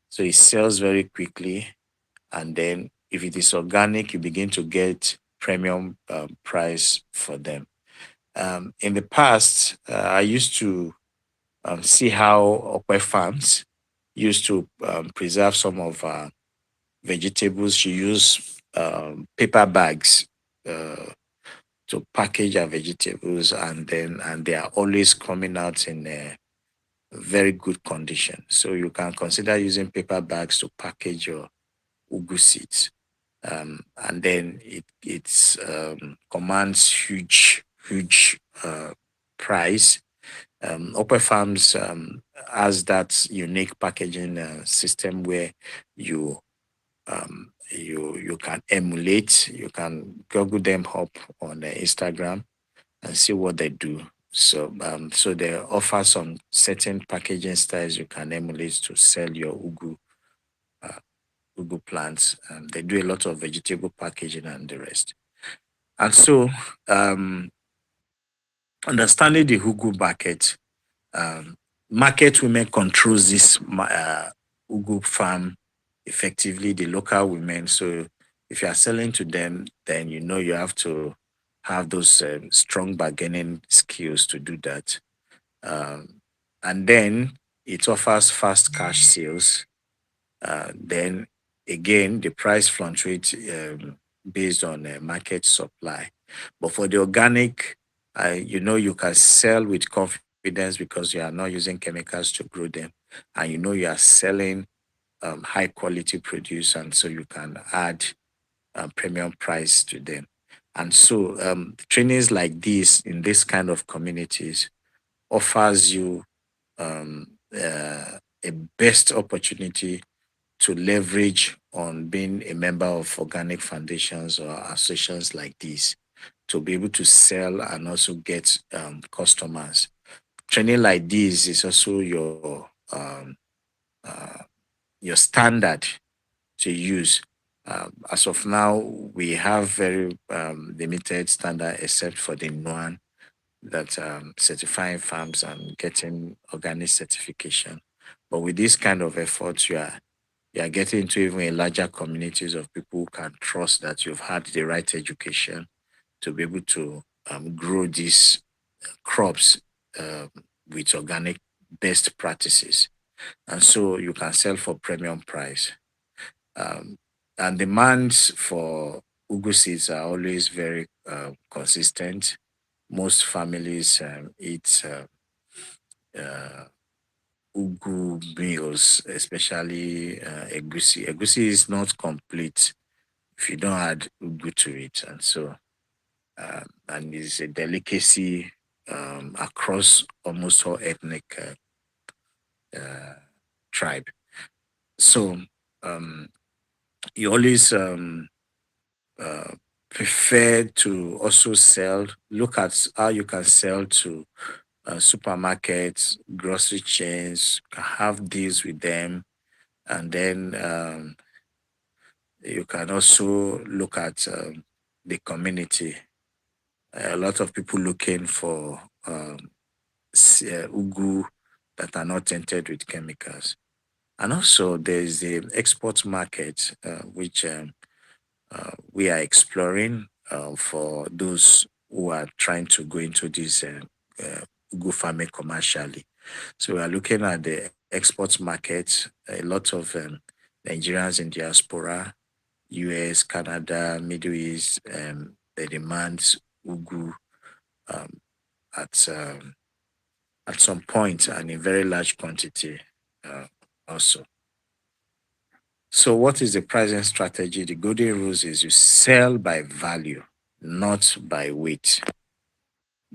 So it sells very quickly, and then if it is organic, you begin to get premium price for them. In the past, I used to see how Okwe farms used to preserve some of vegetables. She used paper bags to package her vegetables, and they are always coming out in a very good condition. So you can consider using paper bags to package your ugu seeds. And then it commands huge price. Upper Farms has that unique packaging system where you can emulate. You can Google them up on Instagram and see what they do. So they offer some certain packaging styles you can emulate to sell your uh, ugu plants. They do a lot of vegetable packaging and the rest. And so, understanding the ugu market, um, market women controls this ugu farm effectively, the local women. So if you are selling to them, then you know you have to have those strong bargaining skills to do that. Um, and then it offers fast cash sales. Then again, the price fluctuates based on market supply. But for the organic, you can sell with confidence because you are not using chemicals to grow them, and you are selling high quality produce, and so you can add premium price to them. And so trainings like this in this kind of communities offers you a best opportunity to leverage on being a member of organic foundations or associations like this to be able to sell and also get customers. Training like this is also uh, your standard to use. As of now, we have very limited standard, except for the one that certifying farms and getting organic certification. But with this kind of efforts, you are getting into even a larger communities of people who can trust that you've had the right education to be able to grow these crops um, with organic best practices. And so you can sell for premium price. Um, and demands for ugu seeds are always very consistent. Most families eat uh, ugu meals, especially egusi. Egusi is not complete if you don't add ugu to it, and so and it's a delicacy across almost all ethnic uh, tribe. So um, you always uh, prefer to also sell. Look at how you can sell to supermarkets, grocery chains, have deals with them, and then you can also look at the community. A lot of people looking for ugu that are not tainted with chemicals. And also, there's the export market, which we are exploring for those who are trying to go into this ugu farming commercially. So we are looking at the export market. A lot of Nigerians in diaspora, US, Canada, Middle East, they demand ugu um, at some point and in very large quantity also. So what is the pricing strategy? The golden rules is you sell by value, not by weight.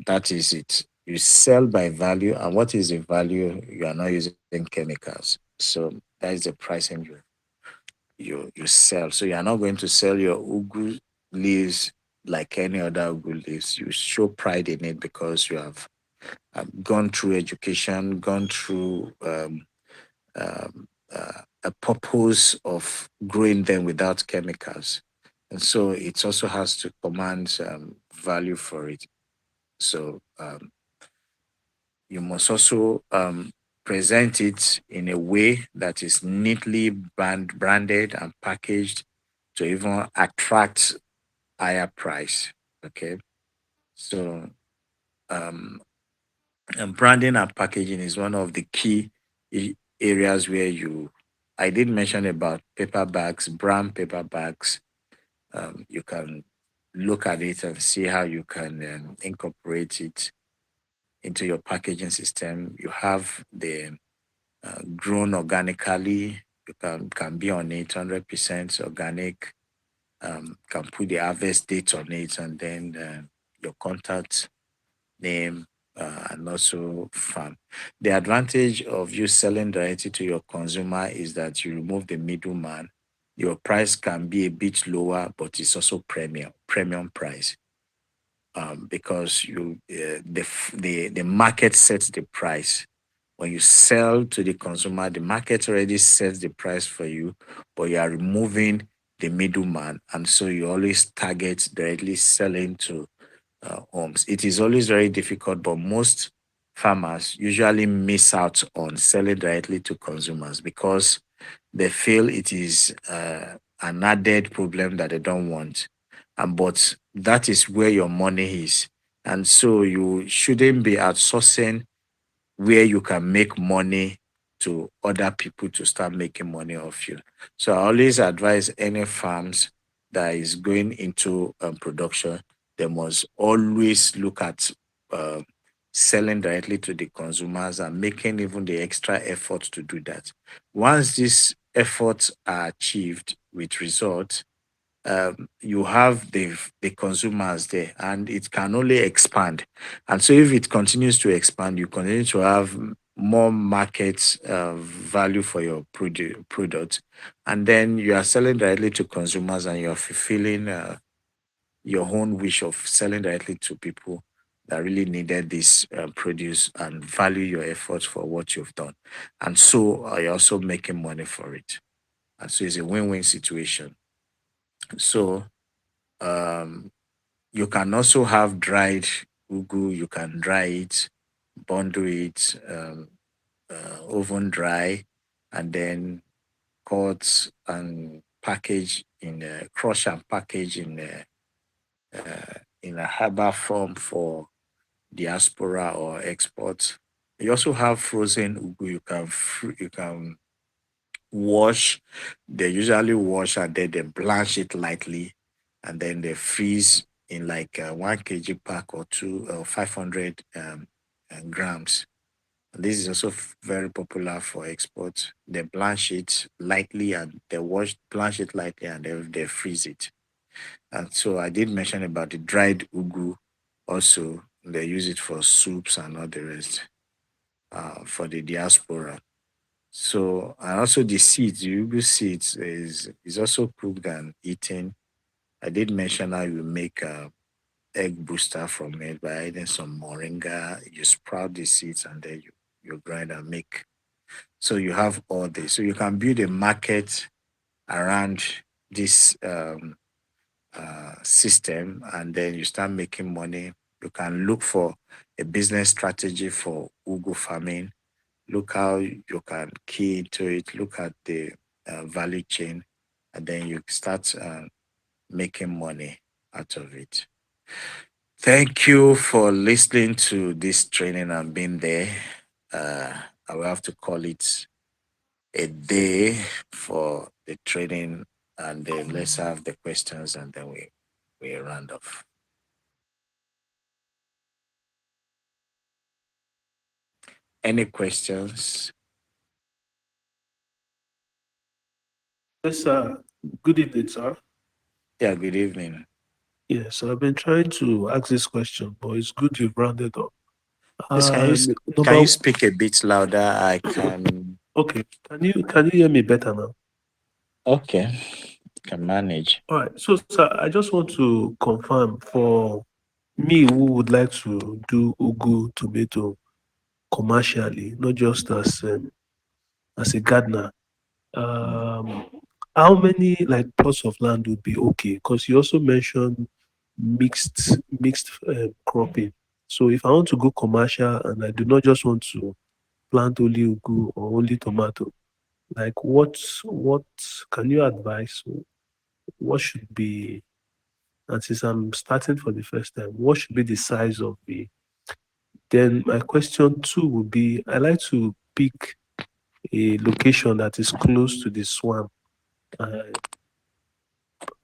That is it. You sell by value, and what is the value? You are not using chemicals. So that is the pricing you sell. So you are not going to sell your ugu leaves like any other ugu leaves. You show pride in it because you have gone through education, gone through a purpose of growing them without chemicals. And so it also has to command value for it. So you must also present it in a way that is neatly branded and packaged to even attract higher price. Okay. So um, and branding and packaging is one of the key areas where I did mention about paper bags, brown paper bags. You can look at it and see how you can incorporate it into your packaging system. You have the grown organically. You can be on it 100% organic. Can put the harvest date on it, and then your contact name, and also farm. The advantage of you selling directly to your consumer is that you remove the middleman. Your price can be a bit lower, but it's also premium price, because the market sets the price. When you sell to the consumer, the market already sets the price for you, but you are removing the middleman, and so you always target directly selling to homes. It is always very difficult, but most farmers usually miss out on selling directly to consumers because they feel it is an added problem that they don't want. And but that is where your money is. And so you shouldn't be outsourcing where you can make money to other people to start making money off you. So I always advise any farms that is going into production, they must always look at uh, selling directly to the consumers and making even the extra effort to do that. Once these efforts are achieved with results, you have the consumers there, and it can only expand. And so, if it continues to expand, you continue to have more market value for your product, and then you are selling directly to consumers, and you are fulfilling your own wish of selling directly to people that really needed this produce and value your efforts for what you've done. And so you're also making money for it. And so it's a win-win situation. So um, you can also have dried ugu. You can dry it, bundle it, oven dry, and then cut and package in crush and package in a herbal form for diaspora or export. You also have frozen ugu. You can wash. They usually wash and then they blanch it lightly, and then they freeze in like 1 kg pack or two or 500 grams. And this is also very popular for export. They blanch it lightly and they blanch it lightly, and they freeze it. And so I did mention about the dried ugu also. They use it for soups and all the rest for the diaspora. So, and also the seeds, the ugu seeds is also cooked and eaten. I did mention how you make a egg booster from it by adding some moringa. You sprout the seeds and then you grind and make. So you have all this. So you can build a market around this system, and then you start making money. You can look for a business strategy for ugu farming. Look how you can key into it. Look at the value chain, and then you start making money out of it. Thank you for listening to this training and being there. I will have to call it a day for the training, and then let's have the questions, and then we round off. Any questions? Yes, sir. Good evening, sir. Yeah, good evening. Yes, I've been trying to ask this question, but it's good you've rounded up. Please, can Number you speak a bit louder? I can. okay. Can you hear me better now? Okay, can manage. All right. So, sir, I just want to confirm for me who would like to do ugu tomato commercially, not just as a gardener. Um, how many like plots of land would be okay? Because you also mentioned mixed cropping. So if I want to go commercial and I do not just want to plant only ugu or only tomato, like what can you advise? What should be, and since I'm starting for the first time, what should be the size of the? Then my question two would be, I like to pick a location that is close to the swamp. Uh,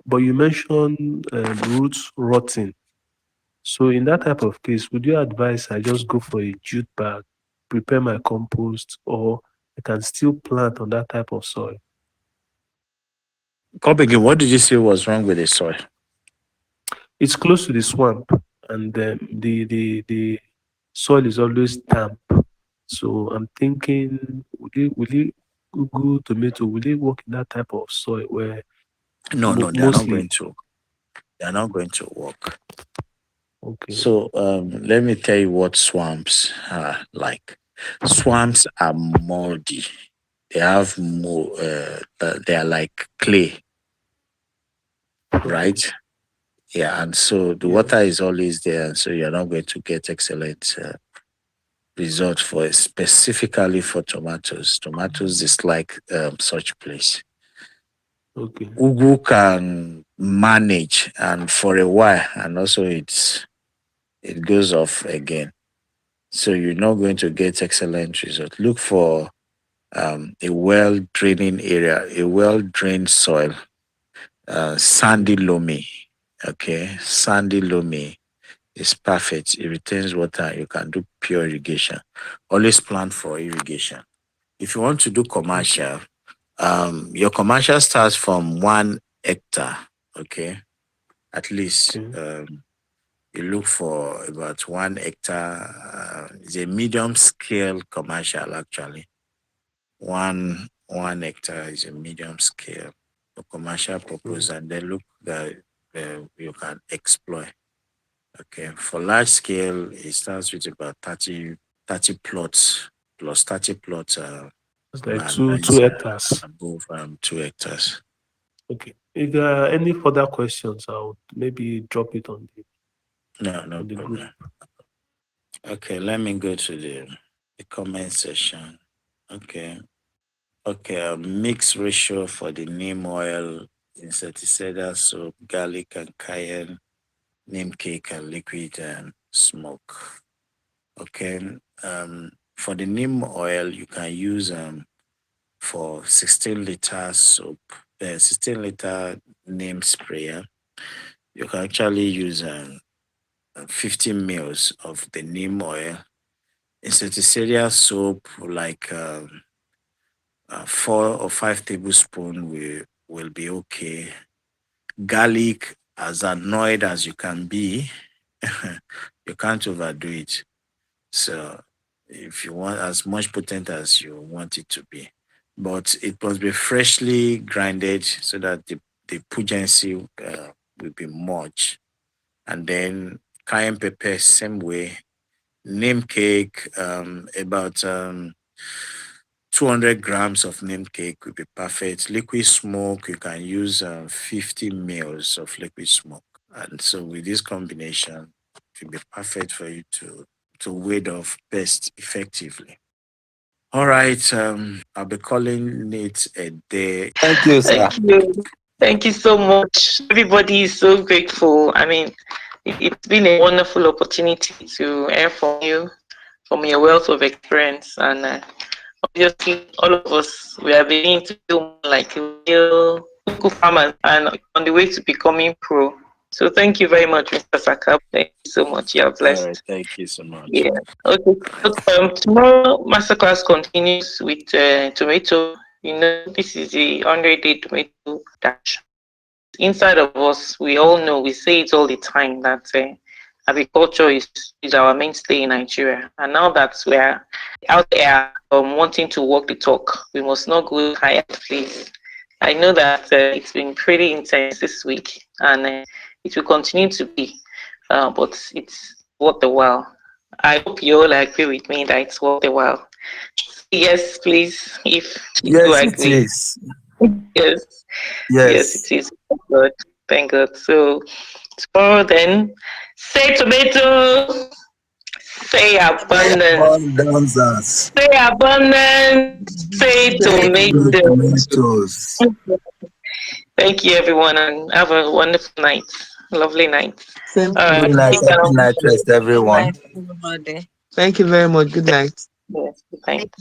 but you mentioned roots rotting. So in that type of case, would you advise I just go for a jute bag, prepare my compost, or I can still plant on that type of soil? Come again. What did you say was wrong with the soil? It's close to the swamp, and the soil is always damp. So I'm thinking, will it Google tomato? Will it work in that type of soil where No, no, they are not going mostly? to. They are not going to work. Okay, So let me tell you what swamps are like. Swamps are moldy. They have more. They are like clay, okay, right? Yeah, and so the water yes, is always there, and so you're not going to get excellent result for it, specifically for tomatoes. Tomatoes dislike such place. okay, Ugu can manage, and for a while, and also it goes off again. So you're not going to get excellent result. Look for a well draining area, a well drained soil, sandy loamy. Okay, sandy loamy is perfect. It retains water. You can do pure irrigation. Always plan for irrigation. If you want to do okay, commercial, your commercial starts from 1 hectare. Okay, at least Okay. you look for about 1 hectare. It's a medium scale commercial actually. One hectare is a medium scale for commercial Mm. purpose, and then look that you can exploit. Okay, for large scale, it starts with about 30 plots plus 30 plots It's like land. That two is hectares. above 2 hectares. Okay. If there are any further questions, I'll maybe drop it No, no on the group. problem. Okay, let me go to the comment section. Okay. Okay, mix ratio for the neem oil, insecticidal soap, garlic and cayenne, neem cake and liquid and smoke. Okay, for the neem oil, you can use for 16-liter soap, 16-liter neem sprayer. You can actually use 50 mils of the neem oil. Insecticidal soap, like 4 or 5 tablespoons, will be okay. Garlic, as annoyed as you can be, you can't overdo it. So if you want as much potent as you want it to be, but it must be freshly grinded so that the pungency will be much. And then cayenne pepper, same way. Neem cake, about 200 grams of neem cake would be perfect. Liquid smoke, you can use 50 mils of liquid smoke. And so with this combination, it will be perfect for you to ward off pest effectively. All right, I'll be calling it a day. Thank you, sir. Thank you. Thank you so much. Everybody is so grateful. I mean, it's been a wonderful opportunity to hear from you, from your wealth of experience. And obviously, all of us, we are beginning to feel more like real local farmers and on the way to becoming pro. So thank you very much, Mr. Saka. Thank you so much. You are All right, blessed. thank you so much. Yeah. Okay. So, tomorrow, Masterclass continues with tomato. You know, this is the 100-day tomato dash. Inside of us, we all know, we say it all the time that agriculture is our mainstay in Nigeria. And now that we're out there wanting to walk the talk, we must not go tired, please. I know that it's been pretty intense this week, and it will continue to be, but it's worth the while. I hope you all agree with me that it's worth the while. Yes, please, if you do Yes, it agree. is. Yes, yes, Yes. it is. Thank God. Thank God. So tomorrow then, say tomato, say abundance, Abundances. say abundance, say Thank you, tomato. tomatoes. Thank you, everyone, and have a wonderful night. Lovely night. Same All to Good right. you. night. Take care. Happy night rest, Good everyone. night, everybody. Thank you very much. Good night. Yes, good night.